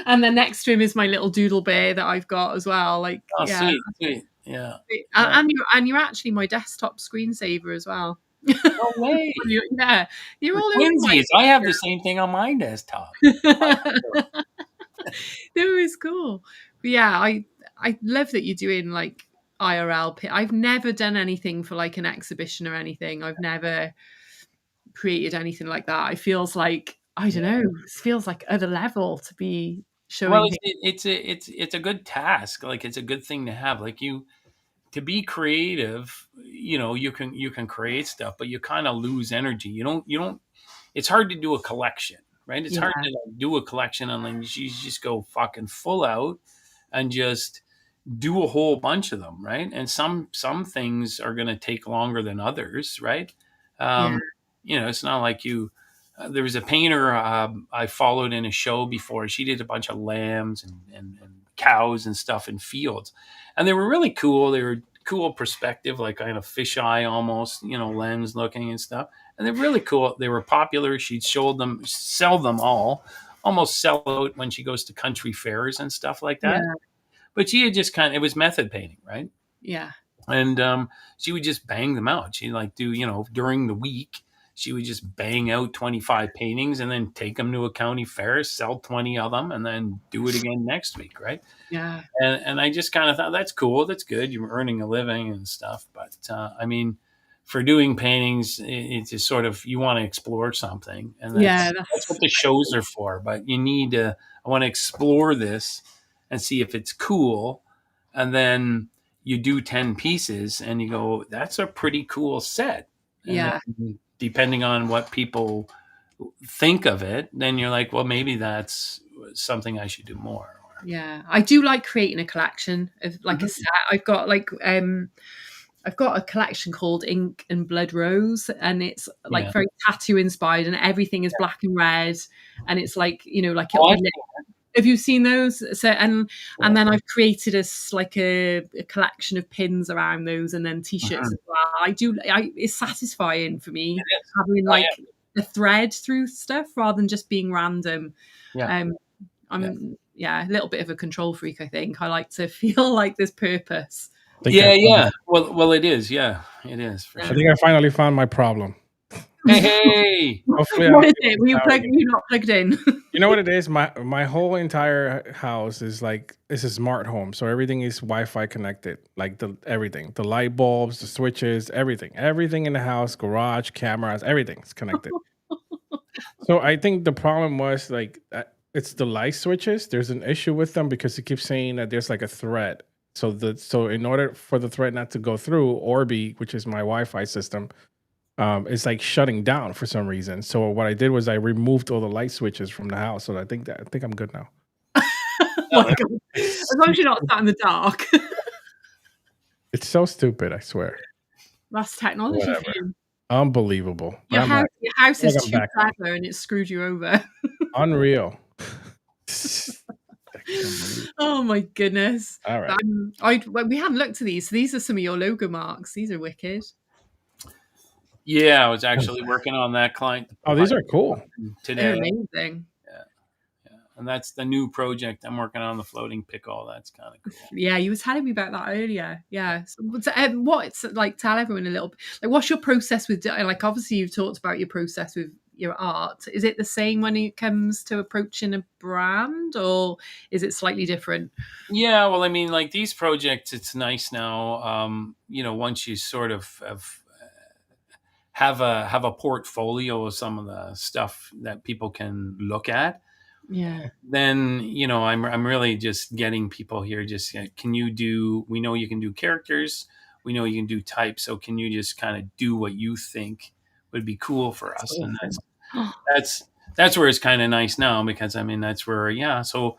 And then next to him is my little doodle bear that I've got as well. Like
Oh
yeah.
sweet, sweet. Yeah.
And you're actually my desktop screensaver as well.
No way.
Yeah, you're
For
all over my.
twinsies, I have the same thing on my desktop.
No, it's cool. But yeah, I love that you're doing like IRL. I've never done anything for like an exhibition or anything. I've never created anything like that. It feels like, I don't know, it feels like other level to be
Well,
showing things.
it's a good task. Like it's a good thing to have. Like you to be creative, you can create stuff, but you kind of lose energy. You don't. It's hard to do a collection, right? It's
Yeah,
hard to like, do a collection and then you just go fucking full out and just do a whole bunch of them, right? And some things are going to take longer than others, right?
yeah,
Um, it's not like you. There was a painter I followed in a show before. She did a bunch of lambs and cows and stuff in fields, and they were really cool. They were cool perspective, like kind of fisheye almost, lens looking and stuff. And they're really cool. They were popular. She'd sell them all, almost sell out when she goes to country fairs and stuff like that.
yeah,
But she had just it was method painting, right?
yeah,
And she would just bang them out. She'd like do, during the week, she would just bang out 25 paintings and then take them to a county fair, sell 20 of them, and then do it again next week, right?
yeah,
And I just kind of thought, that's cool. That's good. You're earning a living and stuff. But I mean, for doing paintings, it's just sort of, you want to explore something. And
yeah.
that's what the shows are for. But you need to, I want to explore this and see if it's cool. And then you do 10 pieces and you go, that's a pretty cool set. And
Yeah,
then depending on what people think of it, then you're like, well, maybe that's something I should do more.
yeah. I do like creating a collection of like a set. I've got a collection called Ink and Blood Rose, and it's like
Yeah.
very tattoo inspired, and everything is black and red, and it's like, like
Oh,
it'll be lit. Have you seen those? So and then I've created like a collection of pins around those, and then t-shirts as well. It's satisfying for me having like a thread through stuff rather than just being random.
Yeah.
I'm a little bit of a control freak. I think I like to feel like there's purpose.
Yeah. Well, it is. Yeah, it is. For
I
sure.
think I finally found my problem.
Hey.
Hopefully,
What is it? Were you not plugged in?
You know what it is? My whole entire house is like, it's a smart home, so everything is Wi-Fi connected. Like everything, the light bulbs, the switches, everything in the house, garage, cameras, everything's connected. So I think the problem was like it's the light switches. There's an issue with them because it keeps saying that there's like a thread. So in order for the thread not to go through, Orbi, which is my Wi-Fi system, it's like shutting down for some reason. So what I did was I removed all the light switches from the house. So I think I'm good now.
Like, as long as you're not sat in the dark.
It's so stupid, I swear.
That's technology
Whatever.
for you.
Unbelievable.
Your house is too
back now.
clever and it screwed you over.
Unreal.
Oh my goodness.
All right.
We hadn't looked at these. So these are some of your logo marks. These are wicked.
Yeah, I was actually working on that client.
Oh, these are cool.
Today.
They're amazing.
Yeah. And that's the new project I'm working on, the floating pickle. That's kind of cool.
Yeah, you were telling me about that earlier. Yeah. So, what's like? Tell everyone a little bit. Like, what's your process with? Like, obviously, you've talked about your process with your art. Is it the same when it comes to approaching a brand, or is it slightly different?
Yeah. Well, I mean, like these projects, it's nice now. Once you sort of have a portfolio of some of the stuff that people can look at.
Yeah.
Then I'm really just getting people here. Just can you do? We know you can do characters. We know you can do types. So can you just kind of do what you think would be cool for us? And that's where it's kind of nice now, because I mean that's where So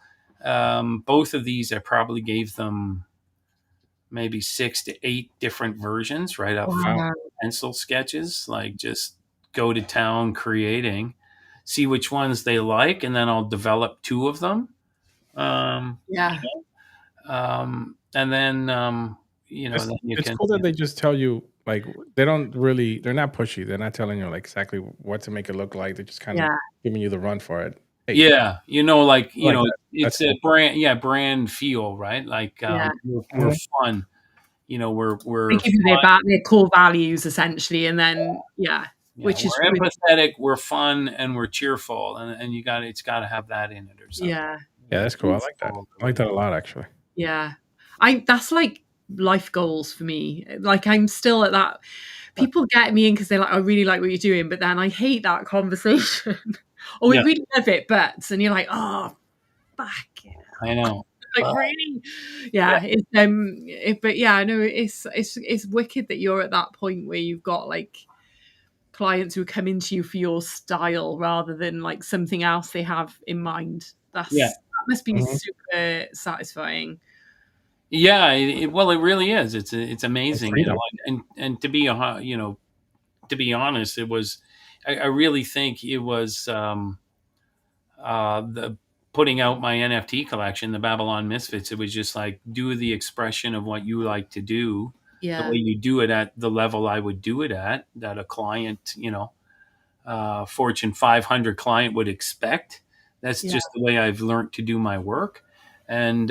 both of these, I probably gave them maybe 6 to 8 different versions right up front. Pencil sketches, like just go to town creating, see which ones they like, and then I'll develop 2 of them. And then then you
it's cool that they just tell you, like, they're not pushy. They're not telling you like exactly what to make it look like. They're just kind of giving you the run for it. Hey,
it's a brand feel, right? Like we're fun. we're
give you their core values essentially, and then which is
we're empathetic, we're fun, and we're cheerful, and it's got to have that in it or something.
Yeah,
that's cool. I like that. I like that a lot, actually.
Yeah, that's like life goals for me. Like I'm still at that. People get me in because they're like, "I really like what you're doing," but then I hate that conversation. Or we really love it, but and you're like, "Oh, fuck."
I know.
Like really, but I know it's wicked that you're at that point where you've got like clients who come into you for your style rather than like something else they have in mind. That must be super satisfying.
Yeah, it really is. It's amazing, and to be to be honest, it was. I really think it was the putting out my NFT collection, the Babylon Misfits. It was just like do the expression of what you like to do, the way you do it at the level I would do it at, that a client, Fortune 500 client would expect. That's just the way I've learned to do my work, and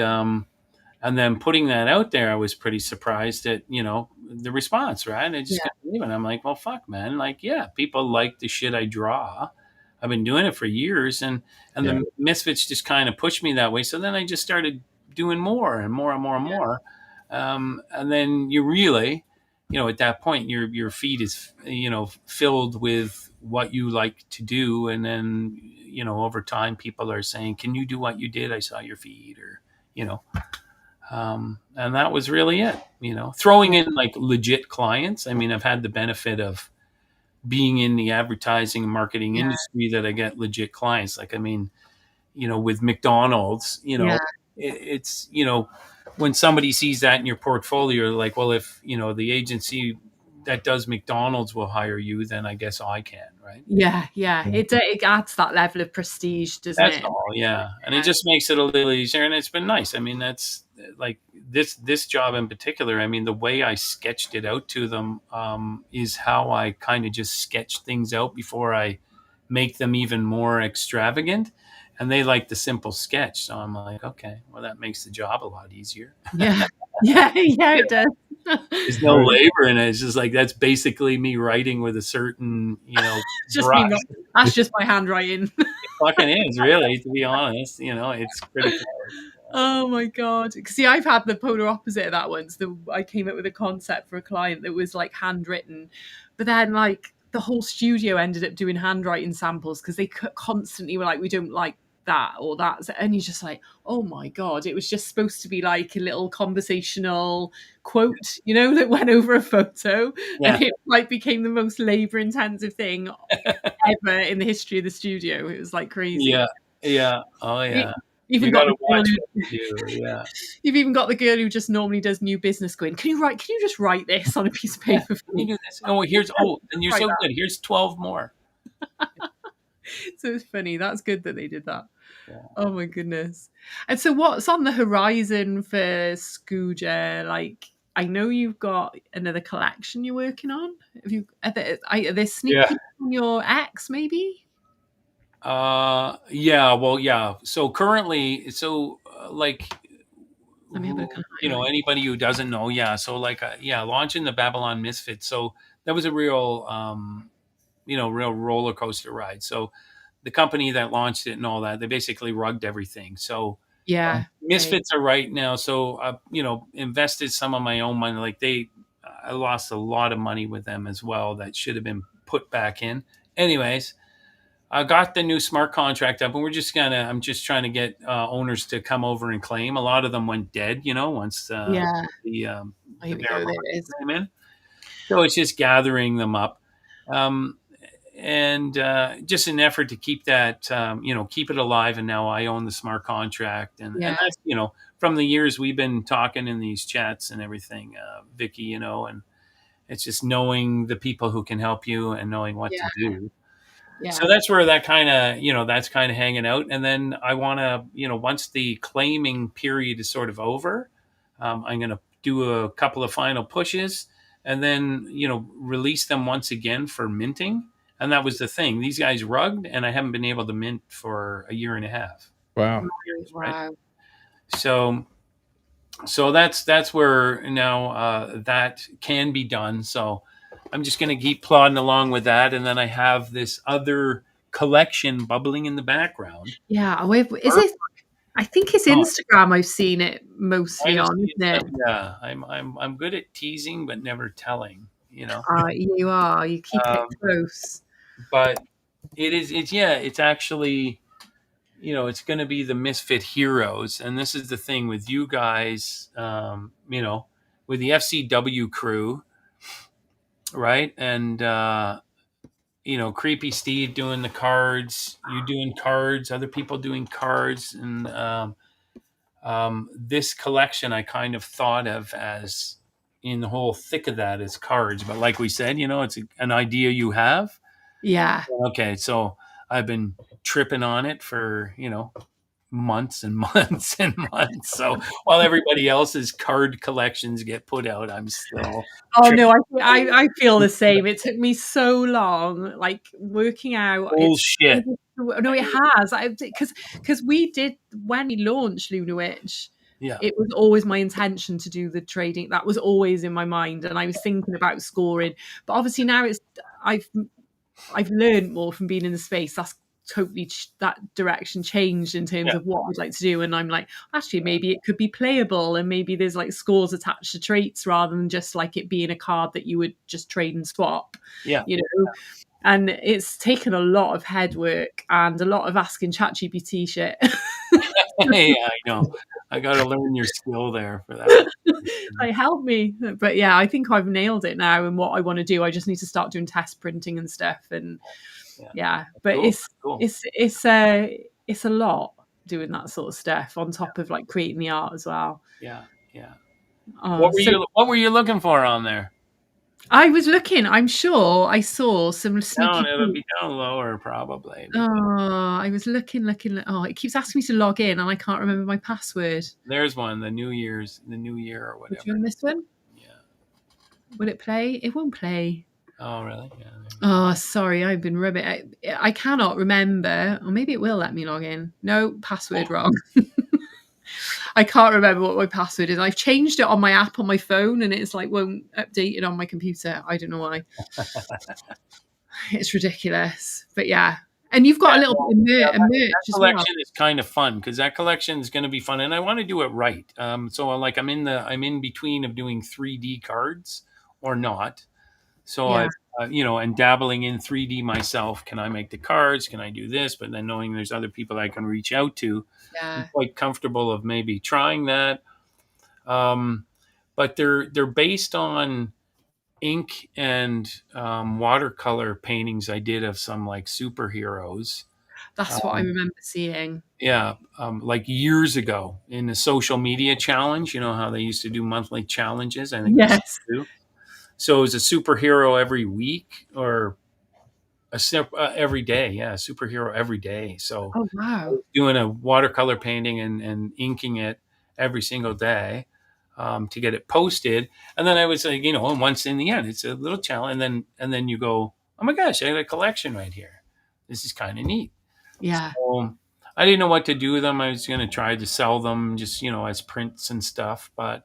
then putting that out there, I was pretty surprised at the response. Right, I just can't believe it. I'm like, well, fuck, man. Like, yeah, people like the shit I draw. I've been doing it for years, and the Misfits just kind of pushed me that way. So then I just started doing more and more and more and more, and then you really, at that point, your feed is filled with what you like to do, and then over time, people are saying, "Can you do what you did? I saw your feed," or and that was really it. Throwing in like legit clients. I mean, I've had the benefit of being in the advertising and marketing industry that I get legit clients. Like, I mean, with McDonald's, it's, when somebody sees that in your portfolio, like, well, if, the agency that does McDonald's will hire you, then I guess I can, right?
Yeah. It adds that level of prestige, doesn't
That's
it?
all, yeah. And it just makes it a little easier, and it's been nice. I mean, that's like this job in particular. I mean, the way I sketched it out to them is how I kind of just sketch things out before I make them even more extravagant. And they like the simple sketch, so I'm like, okay, well, that makes the job a lot easier.
Yeah, it does.
There's no labor in it. It's just like that's basically me writing with a certain,
Just
brush.
that's just my handwriting.
It fucking is, really, to be honest. It's pretty close.
Oh my god! See, I've had the polar opposite of that once. I came up with a concept for a client that was like handwritten, but then like the whole studio ended up doing handwriting samples because they constantly were like, "We don't like that or that," and you're just like, "Oh my god!" It was just supposed to be like a little conversational quote, that went over a photo, and it like became the most labor-intensive thing ever in the history of the studio. It was like crazy.
Yeah. Oh, yeah.
Even
You
got
got to watch
the
what you do. Yeah.
You've even got the girl who just normally does new business going, Can you just write this on a piece of paper for me?
Can you do this? And you're so good. Here's 12 more.
So it's funny. That's good that they did that. Yeah. Oh my goodness. And so what's on the horizon for Scooja? Like, I know you've got another collection you're working on. Are there sneak peeks on your X maybe?
Yeah. So currently, like,
let me have a
anybody who doesn't know, so like, launching the Babylon Misfits. So that was a real, real roller coaster ride. So the company that launched it and all that, they basically rugged everything. So Misfits are right now. So, invested some of my own money. Like I lost a lot of money with them as well. That should have been put back in. Anyways, I got the new smart contract up, and I'm just trying to get owners to come over and claim. A lot of them went dead, once the came in. So it's just gathering them up. And just an effort to keep that, keep it alive. And now I own the smart contract. And that's, from the years we've been talking in these chats and everything, Vicky, and it's just knowing the people who can help you and knowing what to do. Yeah. So that's where that kind of, that's kind of hanging out. And then I want to, once the claiming period is sort of over, I'm going to do a couple of final pushes and then, release them once again for minting. And that was the thing. These guys rugged, and I haven't been able to mint for a year and a half.
Wow.
Right? So So that's where now that can be done. So I'm just going to keep plodding along with that, and then I have this other collection bubbling in the background.
Yeah, is it? I think it's
Oh,
Instagram. I've seen it mostly
might have
on,
seen
isn't it?
some, yeah. I'm good at teasing but never telling.
You are. You keep it
Um,
close.
but it's actually, it's going to be the Misfit Heroes, and this is the thing with you guys, with the FCW crew, right? And Creepy Steve doing the cards, you doing cards, other people doing cards, and this collection I kind of thought of as in the whole thick of that as cards. But like we said, it's an idea you have.
Yeah.
Okay, so I've been tripping on it for months and months and months. So while everybody else's card collections get put out, I'm still
Oh
tripping.
no, I feel the same. It took me so long, like working out.
Bullshit.
No, it has. Because we did when we launched Luna Witch.
Yeah,
It was always my intention to do the trading. That was always in my mind, and I was thinking about scoring. But obviously now I've I've learned more from being in the space. That's totally that direction changed in terms
yeah,
of what I'd like to do. And I'm like, actually, maybe it could be playable, and maybe there's like scores attached to traits rather than just like it being a card that you would just trade and swap,
yeah.
you know. And it's taken a lot of head work and a lot of asking ChatGPT shit.
Hey, I know. I got to learn your skill there for that.
Like help me. But yeah, I think I've nailed it now and what I want to do. I just need to start doing test printing and stuff. And
Yeah,
yeah, but
cool, cool.
it's a lot doing that sort of stuff on top of like creating the art as well.
Yeah, yeah.
Oh, so
What were you looking for on there?
I was looking. I'm sure I saw some
Down,
sneaky
it'll
peek.
be down lower probably.
Oh, I was looking. Oh, it keeps asking me to log in, and I can't remember my password.
There's one, the New Year or
Would you
whatever.
on this one?
Yeah.
Will it play? It won't play.
Oh, really? Yeah.
Oh, sorry, I've been rubbish. I cannot remember, or maybe it will let me log in. No, password wrong. I can't remember what my password is. I've changed it on my app on my phone, and it's like won't update it on my computer. I don't know why. It's ridiculous, but yeah. And you've got a little bit of merch
That
as well.
collection is kind of fun because that collection is going to be fun, and I want to do it right. So like I'm in between of doing 3D cards or not. So
Yeah,
and dabbling in 3D myself. Can I make the cards? Can I do this? But then knowing there's other people I can reach out to, I'm
yeah.
quite comfortable of maybe trying that. But they're based on ink and watercolor paintings I did of some like superheroes.
That's what I
Um,
remember seeing.
yeah, like years ago in the social media challenge. You know how they used to do monthly challenges. I think they still
Yes.
do. So it was a superhero every week or every day. Yeah, a superhero every day. So
Oh wow.
doing a watercolor painting and inking it every single day to get it posted. And then I was like, and once in the end, it's a little challenge. And then you go, oh my gosh, I got a collection right here. This is kind of neat.
Yeah.
So I didn't know what to do with them. I was going to try to sell them just, as prints and stuff. But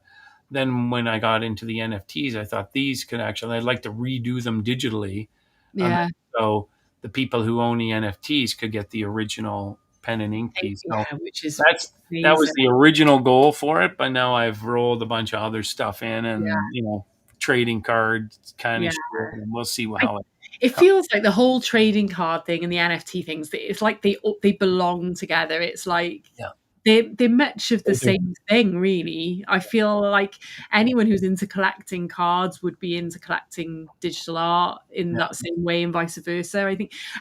then when I got into the NFTs, I thought I'd like to redo them digitally.
Yeah.
So the people who own the NFTs could get the original pen and ink piece. So
Yeah, which is
that was
amazing.
the original goal for it. But now I've rolled a bunch of other stuff in
Yeah.
and, trading cards kind
Yeah.
of shit. And we'll see
I
how it
It feels like the whole trading card thing and the NFT things. It's like they belong together. It's like
Yeah.
they're much of the
They do.
same thing, really. I feel like anyone who's into collecting cards would be into collecting digital art in that same way, and vice versa.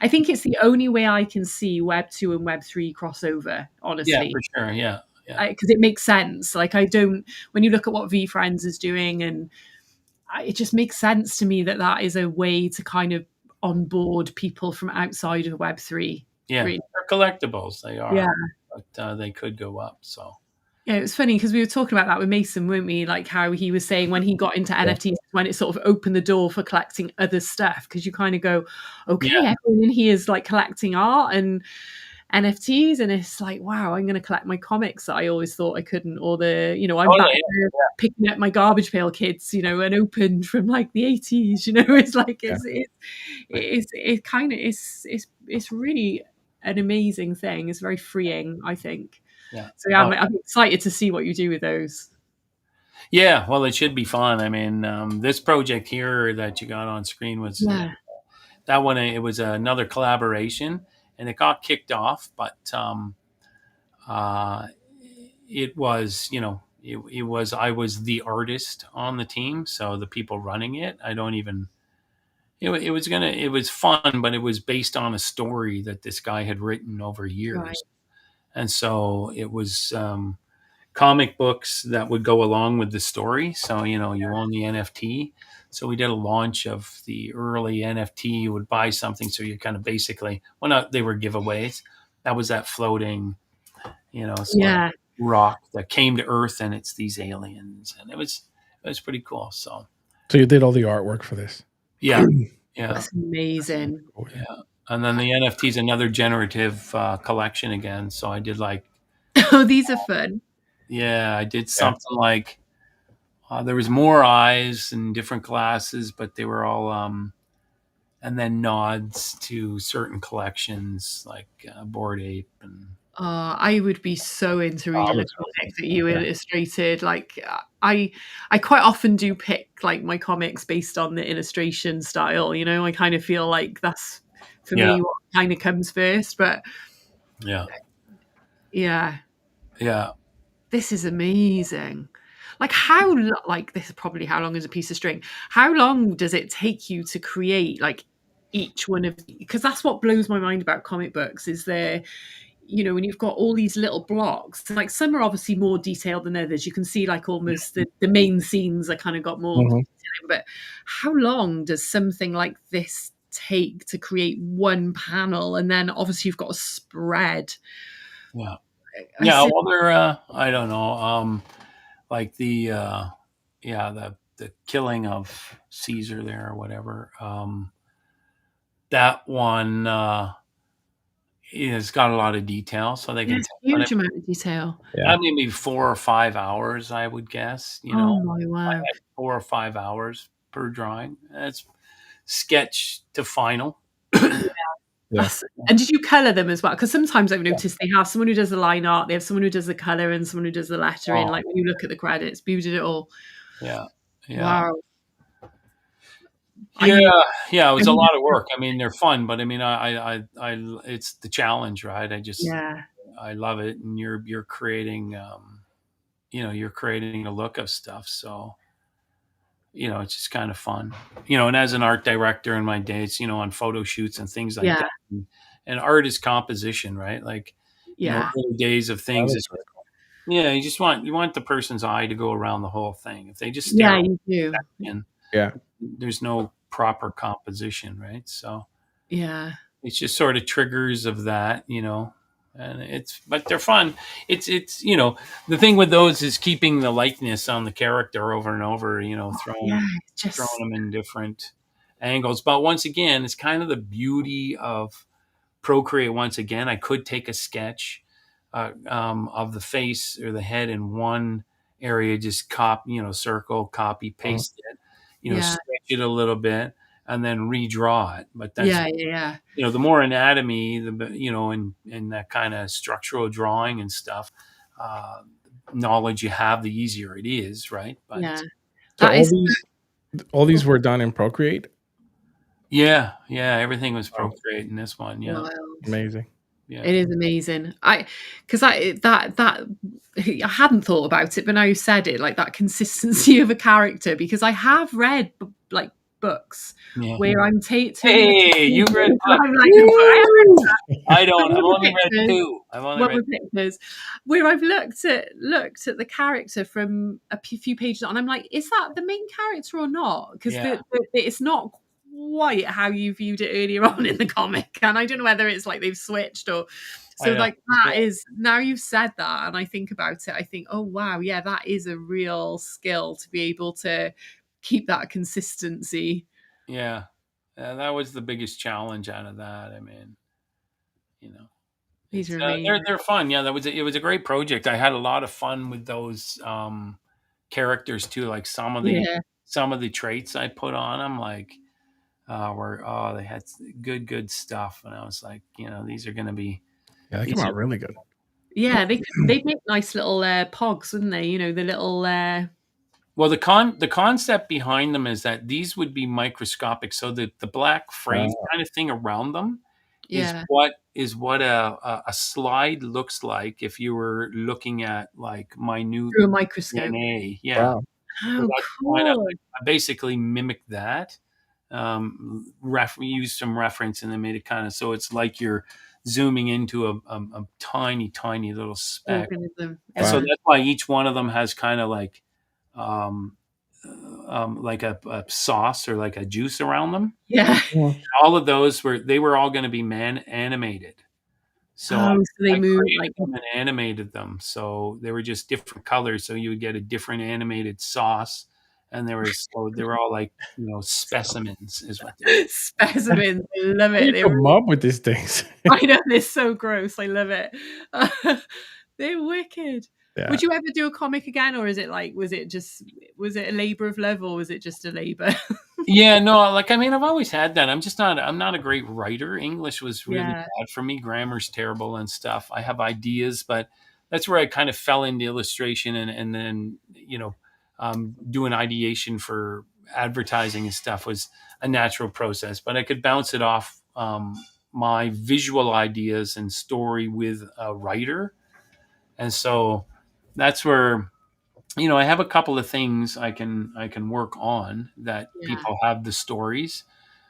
I think it's the only way I can see Web 2 and Web 3 crossover.
Yeah,
Honestly,
for sure. Yeah. Yeah.
because it makes sense. Like I don't when you look at what VFriends is doing and it just makes sense to me that is a way to kind of onboard people from outside of Web3.
Yeah.
Really.
They're collectibles. They
Yeah.
are. But they could go up. So
Yeah, it was funny because we were talking about that with Mason, weren't we? Like how he was saying when he got into NFTs, when it sort of opened the door for collecting other stuff, because you kind of go, okay,
yeah.
everyone in here is like collecting art, and NFTs, and it's like, wow, I'm going to collect my comics that I always thought I couldn't, or I'm
Oh
back
yeah,
to picking up my Garbage Pail Kids, unopened from like the 80s. It's like
Yeah.
it kind of it's really an amazing thing. It's very freeing, I think.
yeah,
So yeah,
oh,
I'm excited to see what you do with those.
yeah. Well, it should be fun. I mean, this project here that you got on screen was
Yeah.
that one. It was another collaboration, and it got kicked off, but uh, it was, it was, I was the artist on the team, so the people running it, I don't even. It was fun, but it was based on a story that this guy had written over
Right.
years, and so it was comic books that would go along with the story. So you own the NFT. So we did a launch of the early NFT. You would buy something, so you kind of basically, well, not they were giveaways. That was that floating, sort of
Yeah.
rock that came to Earth, and it's these aliens, and it was pretty cool. So
So you did all the artwork for this.
yeah, yeah,
That's amazing.
Oh, yeah.
yeah. And then the NFT is another generative collection again. So I did like,
Oh, these are fun.
yeah, I did
Yeah.
something like there was more eyes and different glasses, but they were all and then nods to certain collections like Bored Ape and
I would be so into
Oh,
reading a
looks
comic
awesome.
that you
Yeah.
illustrated. Like, I quite often do pick like my comics based on the illustration style. I kind of feel like that's for
yeah,
me what kind of comes first. But
yeah,
yeah,
yeah.
this is amazing. Like like this is probably how long is a piece of string? How long does it take you to create like each one of? Because that's what blows my mind about comic books is when you've got all these little blocks, like some are obviously more detailed than others. You can see like almost the main scenes are kind of got more
Mhm.
detailing, but how long does something like this take to create one panel? And then obviously you've got a spread.
Yeah.
I
Yeah,
said,
well, they're I don't know, like the killing of Caesar there or whatever. That one has got a lot of detail, so they can
yes,
tell. But
huge amount of detail.
Yeah.
that may be 4 or 5 hours, I would guess.
Oh my
I
wow.
had 4 or 5 hours per drawing. That's sketch to final.
Yeah.
And did you color them as well? Because sometimes I've noticed they have someone who does the line art, they have someone who does the color, and someone who does the lettering.
Oh,
Like when you look at the credits, you did it all.
yeah, yeah.
Wow. I
Yeah,
mean,
yeah, it
I
was a
mean,
lot of work. I mean, they're fun, but I mean, it's the challenge, right?
yeah,
I love it, and you're creating, you're creating a look of stuff. So, it's just kind of fun, and as an art director in my days, on photo shoots and things like
yeah,
that, and art is composition, right? Like,
yeah,
early days of
That
things
looks
is,
really cool.
yeah, you want the person's eye to go around the whole thing. If they just stare
yeah.
at
You do.
it,
Yeah.
there's no proper composition, right? So
Yeah,
it's just sort of triggers of that, and but they're fun. It's the thing with those is keeping the likeness on the character over and over,
yeah.
throwing
Just
them in different angles. But once again, it's kind of the beauty of Procreate. Once again, I could take a sketch of the face or the head in one area, just copy, circle, copy,
Mhm.
paste it,
yeah,
stretch it a little bit, and then redraw it. But that's
yeah, yeah, yeah,
the more anatomy, and that kind of structural drawing and stuff, uh, knowledge you have, the easier it is, right? But
yeah.
So
That is
all these were done in Procreate?
yeah, yeah, everything was
Wow.
Procreate in this one. Yeah,
wild.
Amazing.
yeah,
It is amazing. Because I hadn't thought about it, but now you said it, like that consistency of a character. Because I have read like books
yeah.
where I'm turning the
Hey, you
pages,
read
and
books?
I'm like,
I
I
don't. I've
read the
only read
pictures.
two. I've only
What
read.
were pictures? Where I've looked at the character from a few pages on, I'm like, is that the main character or not? Because
Yeah,
it's not quite how you viewed it earlier on in the comic, and I don't know whether it's like they've switched or. So
I know.
like that is now you've said that, and I think about it, I think, oh wow, yeah, that is a real skill to be able to keep that consistency.
Yeah, that was the biggest challenge out of that. I mean, you know.
These are amazing.
They're fun. Yeah, it was a great project. I had a lot of fun with those characters too. Like some of the traits I put on them, like they had good stuff, and I was like, these are going to be
Yeah, they came
these are
out really good.
Yeah, they'd make nice little pogs, wouldn't they? The little
well, the concept behind them is that these would be microscopic, so the black frame kind of thing around them
yeah,
is what a slide looks like if you were looking at like minute
through a microscope.
DNA. Yeah.
Wow.
So
Oh,
that's kind of,
cool.
I basically mimicked that. Used some reference and then made it kind of so it's like you're zooming into a tiny, tiny little speck.
Organism.
And so
Wow.
that's why each one of them has kind of um, like a sauce or like a juice around them.
Yeah.
All of those they were all going to be animated. So
Oh, so they
I
move
created
like
them and animated them. So they were just different colors. So you would get a different animated sauce. And they were all like, specimens is what they were.
specimens. I love
How do you
it.
come up with these things?
I know, they're so gross. I love it. They're wicked.
Yeah.
Would you ever do a comic again, or is it like was it a labor of love, or was it just a labor?
Yeah, no, like I mean, I've always had that. I'm not a great writer. English was really
Yeah,
bad for me. Grammar's terrible and stuff. I have ideas, but that's where I kind of fell into illustration and then, doing ideation for advertising and stuff was a natural process, but I could bounce it off my visual ideas and story with a writer. And so that's where I have a couple of things I can work on that
yeah,
people have the stories.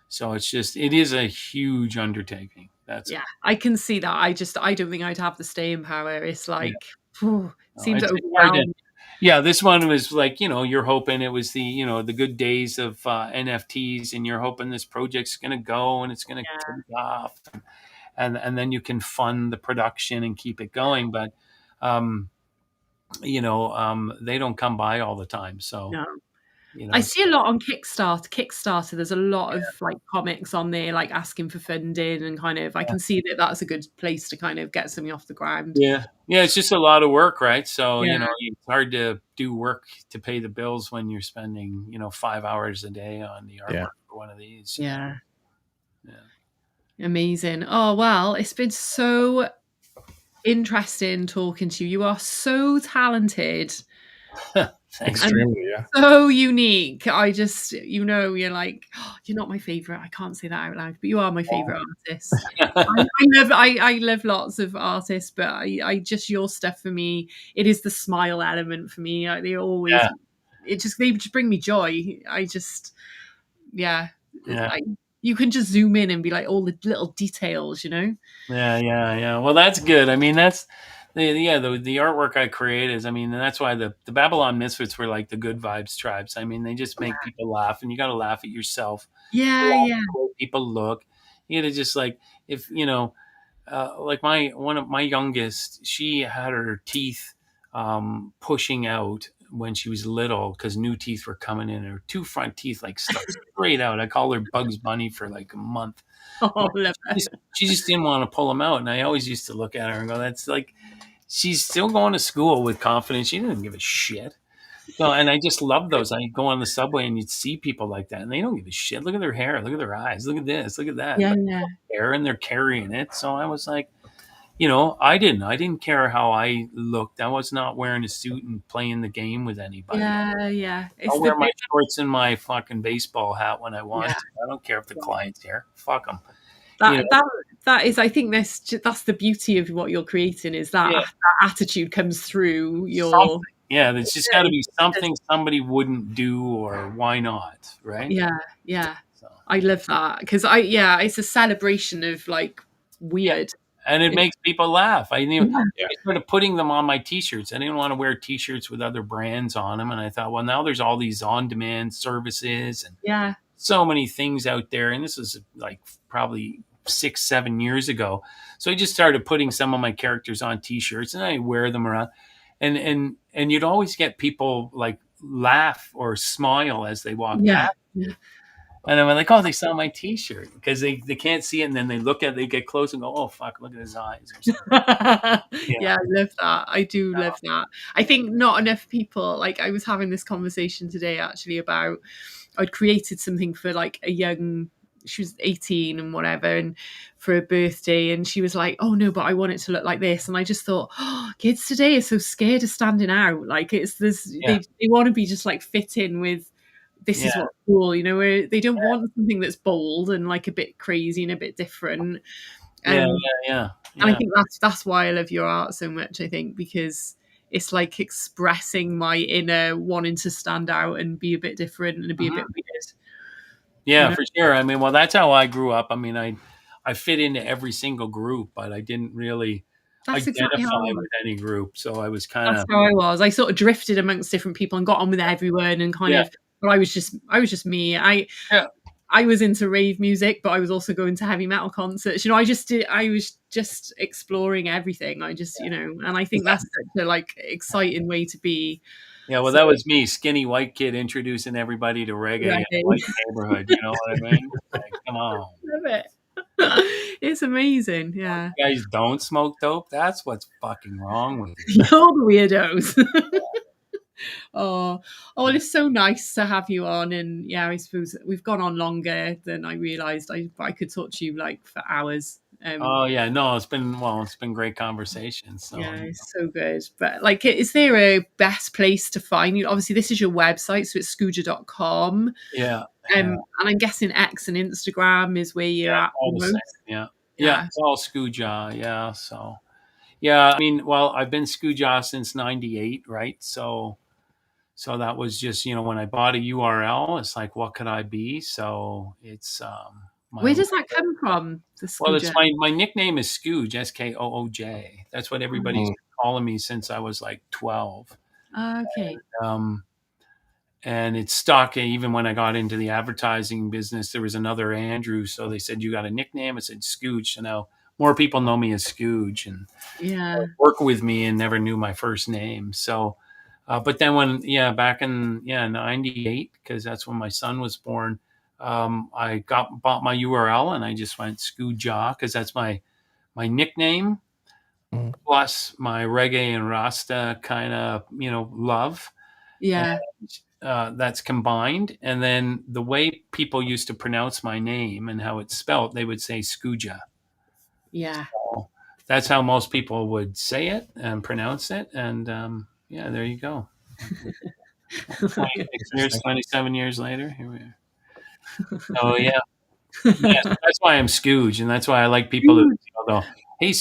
So it is a huge undertaking. That's
yeah. I can see that. I don't think I'd have the staying power. It's
yeah.
like seems
It's hard to.
overwhelming.
Yeah, this one was like you're hoping it was the good days of NFTs, and you're hoping this project's going to go and it's going to
Yeah,
take off, and then you can fund the production and keep it going. But um, they don't come by all the time. So
no. I
it's
see a lot on Kickstarter. Kickstarter, there's a lot of like comics on there, like asking for funding and kind of. I can see that that's a good place to kind of get something off the ground.
Yeah. Yeah, it's just a lot of work, right? So,
Yeah,
it's hard to do work to pay the bills when you're spending, 5 hours a day on the
Yeah.
artwork for one of these.
yeah,
Yeah.
amazing. Oh well, it's been so interesting talking to you. You are so talented.
Thanks.
Extremely, yeah.
So unique. I just, you're like, oh, you're not my favorite. I can't say that out loud, but you are my favorite artist. I love lots of artists, but I just your stuff for me. It is the smile element for me. They always,
Yeah.
they just bring me joy. I just, yeah,
Yeah.
you can just zoom in and be like all the little details,
Yeah. Yeah. Well, that's good. I mean, that's the artwork I create is, I mean, and that's why the Babylon Misfits were like the good vibes tribes. I mean, they just make people laugh, and you got to laugh at yourself.
Yeah,
Laugh
yeah,
at the way people look. You got to just like, if, like one of my youngest, she had her teeth pushing out when she was little because new teeth were coming in. Her two front teeth like stuck straight out. I called her Bugs Bunny for like a month.
oh, love that.
She just didn't want to pull them out, and I always used to look at her and go, "That's like she's still going to school with confidence. She didn't give a shit." So, and I just love those. I go on the subway and you'd see people like that, and they don't give a shit. Look at their hair. Look at their eyes. Look at this. Look at that.
Yeah,
But
yeah,
hair, and they're carrying it. So I was like, I didn't care how I looked. I was not wearing a suit and playing the game with anybody.
yeah. It's
I'll
the
wear my shorts and my fucking baseball hat when I want
Yeah.
to. I don't care if the client's here. Fuck them.
that is, I think that's the beauty of what you're creating is that,
Yeah.
that attitude comes through your
Something. Yeah, there's just got to be something somebody wouldn't do, or why not, right?
yeah.
So,
I love that because it's a celebration of like weird.
and it makes people laugh. I
Yeah.
started putting them on my T-shirts. I didn't want to wear T-shirts with other brands on them, and I thought, well, now there's all these on-demand services and
Yeah,
so many things out there. And this is like probably 6-7 years ago. So I just started putting some of my characters on T-shirts, and I wear them around. And you'd always get people like laugh or smile as they walk past.
yeah.
And I'm like, oh, they saw my T-shirt because they can't see it, and then they look at it, they get close and go, oh fuck, look at his eyes or something.
Yeah, I love that. I do love that. I think not enough people, like I was having this conversation today actually about, I'd created something for like a young, she was 18 and whatever, and for her birthday, and she was like, oh no, but I want it to look like this. And I just thought, oh, kids today are so scared of standing out. Like it's this, they want to be just like fit in with, this is what's cool, you know, where they don't want something that's bold and like a bit crazy and a bit different.
Yeah.
And I think that's why I love your art so much, I think, because it's like expressing my inner wanting to stand out and be a bit different and be a bit weird.
Yeah, you know? For sure. I mean, well, that's how I grew up. I mean, I fit into every single group, but I didn't really identify with any group. So I was kind of,
that's how I was. I sort of drifted amongst different people and got on with everyone and kind of, but I was just me. I was into rave music, but I was also going to heavy metal concerts. You know, I was just exploring everything. I just, you know, and I think that's such a like exciting way to be.
Yeah, well, that was me, skinny white kid introducing everybody to reggae in a white neighborhood. You know what I mean? Like, come on.
Love it. It's amazing. Yeah.
You guys don't smoke dope? That's what's fucking wrong with you.
You're the weirdos. Oh, well, it's so nice to have you on. And yeah, I suppose we've gone on longer than I realized. I could talk to you like for hours.
Oh yeah, no, it's been great conversation. So
yeah, it's so good. But like, is there a best place to find you? Obviously, this is your website, so it's scooja.com.
Yeah.
And I'm guessing X and Instagram is where you're at.
All the same. Yeah, it's all Scooja. Yeah, so yeah, I mean, well, I've been Scooja since '98, right? So that was just, you know, when I bought a URL, it's like, what could I be? So it's
where does that come from?
Well, it's my nickname is Skooj, Skooj. That's what everybody's been calling me since I was like 12.
Okay.
And it's stuck. Even when I got into the advertising business, there was another Andrew. So they said, you got a nickname? I said, Skooj. So now more people know me as Skooj and work with me and never knew my first name. So, but then back in 98, because that's when my son was born, I bought my URL and I just went Scooja because that's my nickname plus my reggae and Rasta kind of, you know, love.
Yeah.
And, that's combined. And then the way people used to pronounce my name and how it's spelled, they would say Scooja.
Yeah.
So that's how most people would say it and pronounce it. And there you go. 27 years later, here we are. Oh yeah. That's why I'm Skooj, and that's why I like people that go, hey,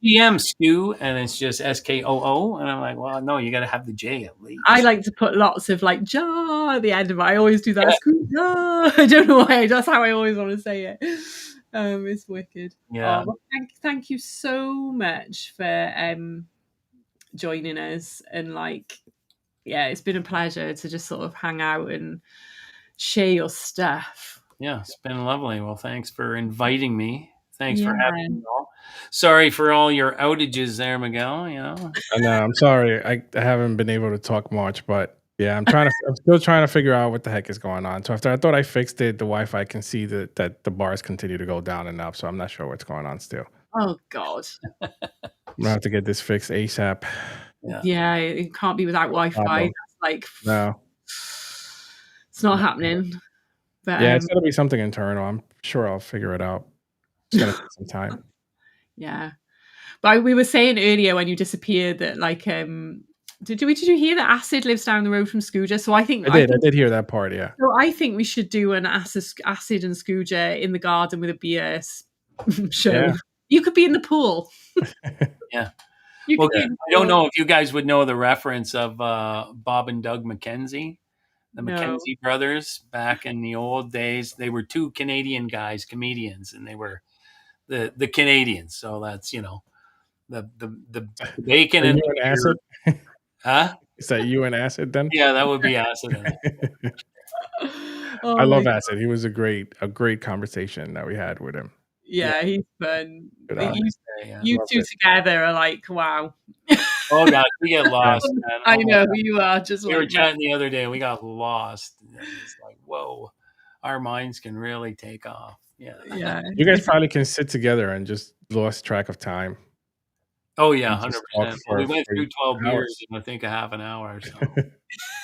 PM Skoo, and it's just SKOO, and I'm like, well, no, you got to have the J at least.
I like to put lots of like ja at the end of it. I always do that. Yeah. I don't know why. That's how I always want to say it. It's wicked.
Yeah.
Well, thank you so much for joining us, and like, yeah, it's been a pleasure to just sort of hang out and share your stuff.
Yeah, it's been lovely. Well, thanks for inviting me. Thanks for having me all. Sorry for all your outages there, Miguel. You know.
I know. I'm sorry. I haven't been able to talk much, but yeah, I'm still trying to figure out what the heck is going on. So after I thought I fixed it, the Wi-Fi can see that the bars continue to go down and up. So I'm not sure what's going on still.
Oh God.
I'm gonna have to get this fixed ASAP.
Yeah, it can't be without Wi-Fi. That's like
no,
it's not happening. But
yeah, it's gonna be something internal. I'm sure I'll figure it out. It's gonna take some time.
Yeah, but we were saying earlier when you disappeared that like did you hear that Acid lives down the road from Scooja? So I did
hear that part. Yeah.
So I think we should do an Acid and Scooja in the garden with a beer show. Yeah. You could be in the pool.
Yeah. I don't know if you guys would know the reference of Bob and Doug McKenzie. The McKenzie brothers, back in the old days, they were two Canadian guys, comedians, and they were the Canadians. So that's, you know, the bacon and
Acid.
Huh?
Is that you and Acid then?
Yeah, that would be Acid.
I love Acid. He was a great conversation that we had with him.
Yeah, he's fun. You two together are like, wow.
Oh God, we get lost, man.
I know you are just.
We were chatting the other day. We got lost. It's like, whoa. our minds can really take off. Yeah.
Yeah.
You guys probably can sit together and just lost track of time
Oh yeah,
and just talk
100%. Well, we
for
went through 12 beers
hours.
in I think a half an hour. So,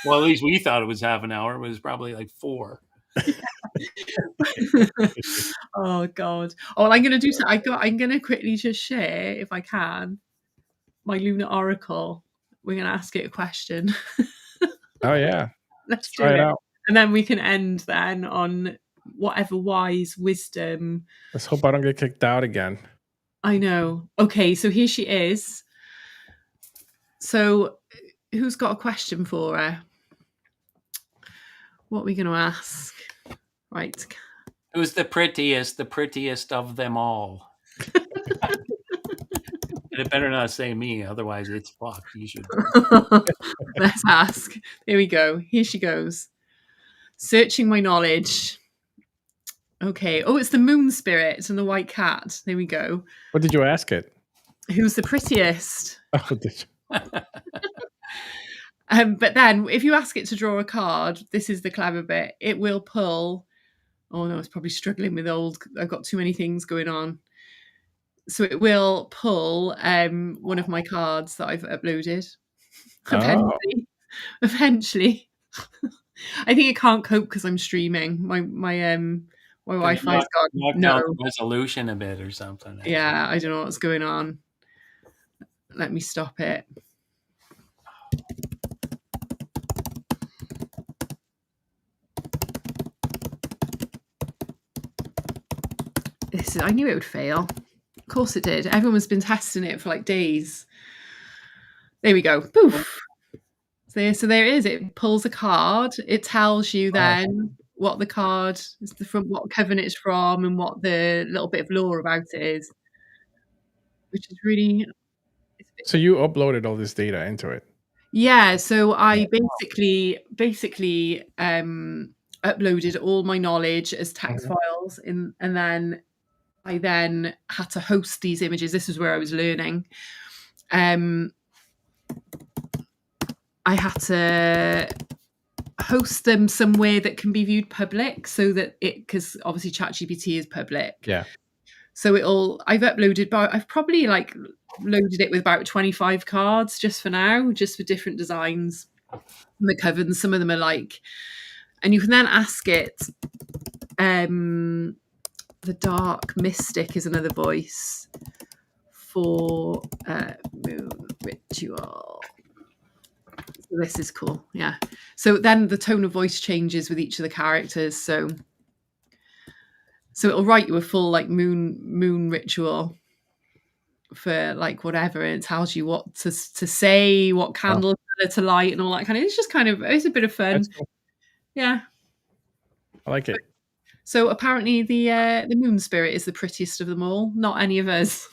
well, at least we thought it was half an hour. It was probably like 4.
Oh God. Oh, well, I'm gonna do so. I'm gonna quickly just share, if I can, my lunar oracle. We're gonna ask it a question.
Oh yeah, let's
Let's do
try it
it,
out.
and then we can end then on whatever wise wisdom.
Let's hope I don't get kicked out again.
I know. Okay, so here she is. So, who's got a question for her? What are we going to ask? Right.
Who's the prettiest of them all? And it better not say me, otherwise it's fucked. You should.
Let's ask. Here we go. Here she goes. Searching my knowledge. Okay. Oh, it's the moon spirit and the white cat. There we go.
What did you ask it?
Who's the prettiest?
Oh, did you?
But then, if you ask it to draw a card, this is the clever bit. It will pull. Oh no, it's probably struggling with old. I've got too many things going on. So it will pull one of my cards that I've uploaded.
Oh.
Eventually. I think it can't cope because I'm streaming. My Wi-Fi's gone.
Knock
No.
down the resolution a bit or something.
Yeah, I don't know what's going on. Let me stop it. I knew it would fail. Of course it did. Everyone's been testing it for like days. There we go. Poof. So there it is. It pulls a card. It tells you then what the card is from, what coven it's from, and what the little bit of lore about it is, which is really.
So you uploaded all this data into it?
Yeah. So I basically uploaded all my knowledge as text files and then I then had to host these images. This is where I was learning. I had to host them somewhere that can be viewed public, so that because obviously ChatGPT is public.
Yeah.
So I've uploaded, but I've probably like loaded it with about 25 cards just for now, just for different designs. And the covens, some of them are like, and you can then ask it. The Dark Mystic is another voice for Moon Ritual. So this is cool. Yeah. So then the tone of voice changes with each of the characters. So it'll write you a full like moon ritual for like whatever, and it tells you what to say, what candle to light, and all that kind of. It's a bit of fun.
Cool.
Yeah.
I like it.
So apparently the moon spirit is the prettiest of them all, not any of us.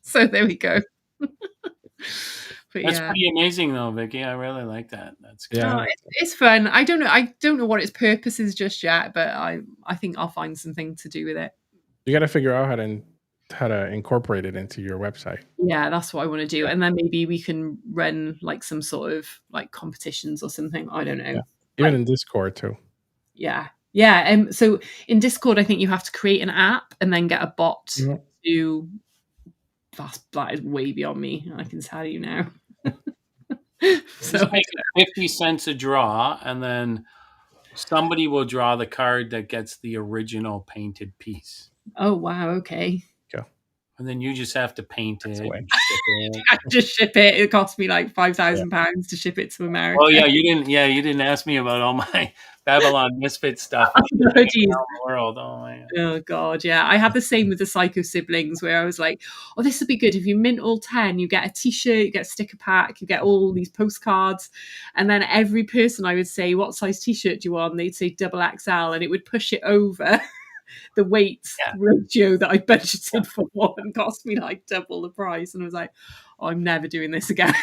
So there we go.
That's pretty amazing though, Vicky. I really like that. That's good.
Yeah.
It's fun. I don't know what its purpose is just yet, but I think I'll find something to do with it.
You got to figure out how to incorporate it into your website.
Yeah, that's what I want to do. And then maybe we can run like some sort of like competitions or something. I don't know.
Yeah. Even in Discord too.
Yeah. Yeah. So in Discord, I think you have to create an app and then get a bot to. That is way beyond me. I can tell you now.
So make it 50 cents a draw, and then somebody will draw the card that gets the original painted piece.
Oh wow! Okay.
And then you just have to paint it.
I just ship it. It cost me like £5,000 to ship it to America.
Oh yeah, you didn't ask me about all my Babylon Misfit stuff around the world. Oh man.
Oh god, yeah. I had the same with the Psycho siblings, where I was like, "Oh, this would be good. If you mint all 10, you get a T-shirt, you get a sticker pack, you get all these postcards." And then every person I would say, "What size T-shirt do you want?" They'd say double XL, and it would push it over the weight ratio that I budgeted for, and cost me like double the price. And I was like, "Oh, I'm never doing this again."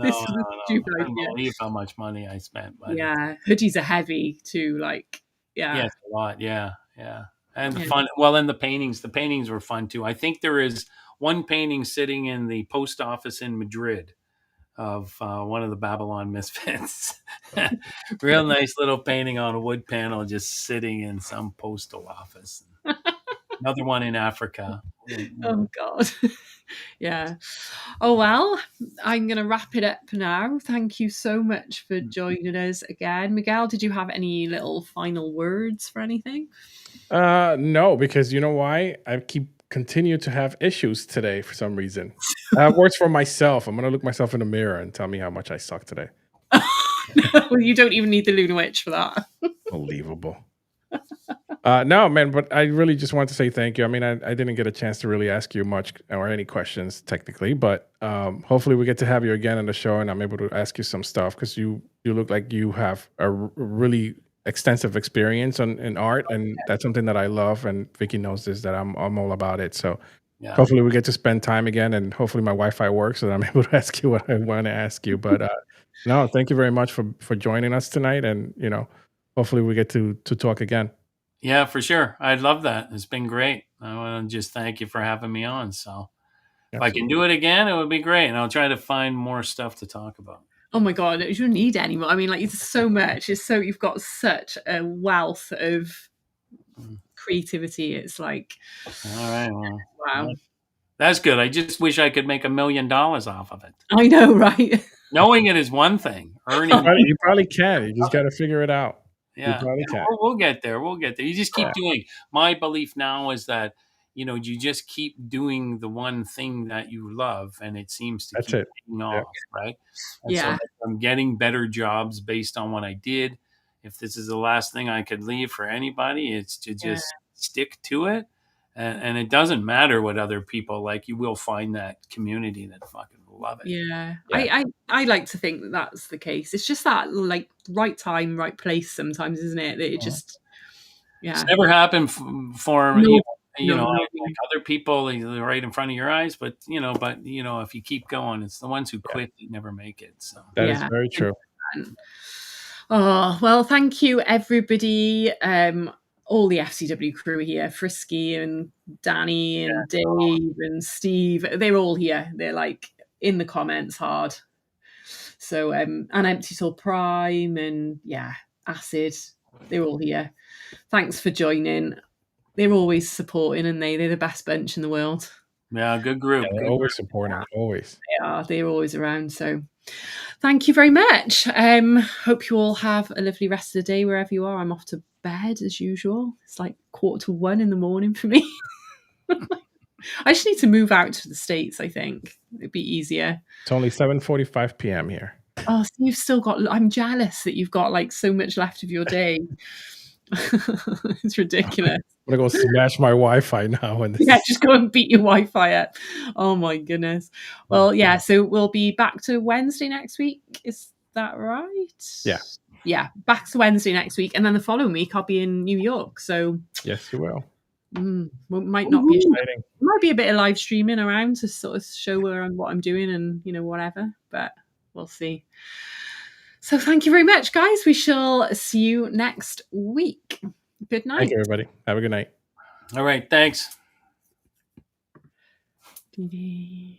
This is a stupid idea.
I can't believe how much money I spent.
Yeah, hoodies are heavy too. Like,
yeah, it's a lot. Yeah. And fun. Well, and the paintings were fun too. I think there is one painting sitting in the post office in Madrid. of one of the Babylon Misfits. Real nice little painting on a wood panel, just sitting in some postal office. Another one in Africa.
Oh God. Yeah. Oh well, I'm going to wrap it up now. Thank you so much for joining us again. Miguel, did you have any little final words for anything?
No, because you know why? I continue to have issues today for some reason. Words for myself. I'm gonna look myself in the mirror and tell me how much I suck today.
No, you don't even need the Lunar Witch for that.
Unbelievable. No, man, but I really just want to say thank you. I mean, I didn't get a chance to really ask you much or any questions technically, but hopefully we get to have you again on the show and I'm able to ask you some stuff because you look like you have a really extensive experience in art, and that's something that I love. And Vicky knows this, that I'm all about it. So
Yeah.
hopefully we get to spend time again, and hopefully my Wi-Fi works so that I'm able to ask you what I want to ask you. But no, thank you very much for joining us tonight, and hopefully we get to talk again.
Yeah, for sure. I'd love that. It's been great. I want to just thank you for having me on. So if I can do it again, it would be great. And I'll try to find more stuff to talk about.
Oh my God, you don't need any more. I mean, like, it's so much. You've got such a wealth of creativity. It's like,
all right. Well,
wow.
That's good. I just wish I could make $1 million off of it.
I know, right?
Knowing it is one thing. Earning
you probably can. You just got to figure it out.
Yeah, we'll get there. We'll get there. You just keep doing. My belief now is that you just keep doing the one thing that you love, and it seems to keep paying off, right? And so I'm getting better jobs based on what I did. If this is the last thing I could leave for anybody, it's to just stick to it, and it doesn't matter what other people like. You will find that community that fucking love it.
Yeah. I like to think that that's the case. It's just that like right time, right place sometimes, isn't it? That it just
It's never happened for
no,
like other people right in front of your eyes, but if you keep going, it's the ones who quit that never make it. So
that is very true.
Oh, well, thank you everybody. All the FCW crew here, Frisky and Danny and Dave and Steve, they're all here. They're like in the comments hard. So and Empty Soul Prime and Acid, they're all here. Thanks for joining. They're always supporting, and they're the best bunch in the world.
Yeah, good group.
They're always supporting. Always.
They're always around. So thank you very much. Hope you all have a lovely rest of the day wherever you are. I'm off to bed as usual. It's like 1:45 in the morning for me. I just need to move out to the States, I think. It'd be easier.
It's only 7:45 p.m. here.
Oh, so you've still got... I'm jealous that you've got like so much left of your day. It's ridiculous.
I'm going to go smash my Wi-Fi now.
Just go and beat your Wi-Fi up. Oh my goodness. Well, so we'll be back to Wednesday next week. Is that right?
Yeah.
Yeah, back to Wednesday next week. And then the following week, I'll be in New York. So
yes, you will.
Might not be exciting. Might be a bit of live streaming around to sort of show around what I'm doing and whatever, but we'll see. So thank you very much, guys. We shall see you next week. Good night.
Thank you, everybody. Have a good night.
All right, thanks.
DD.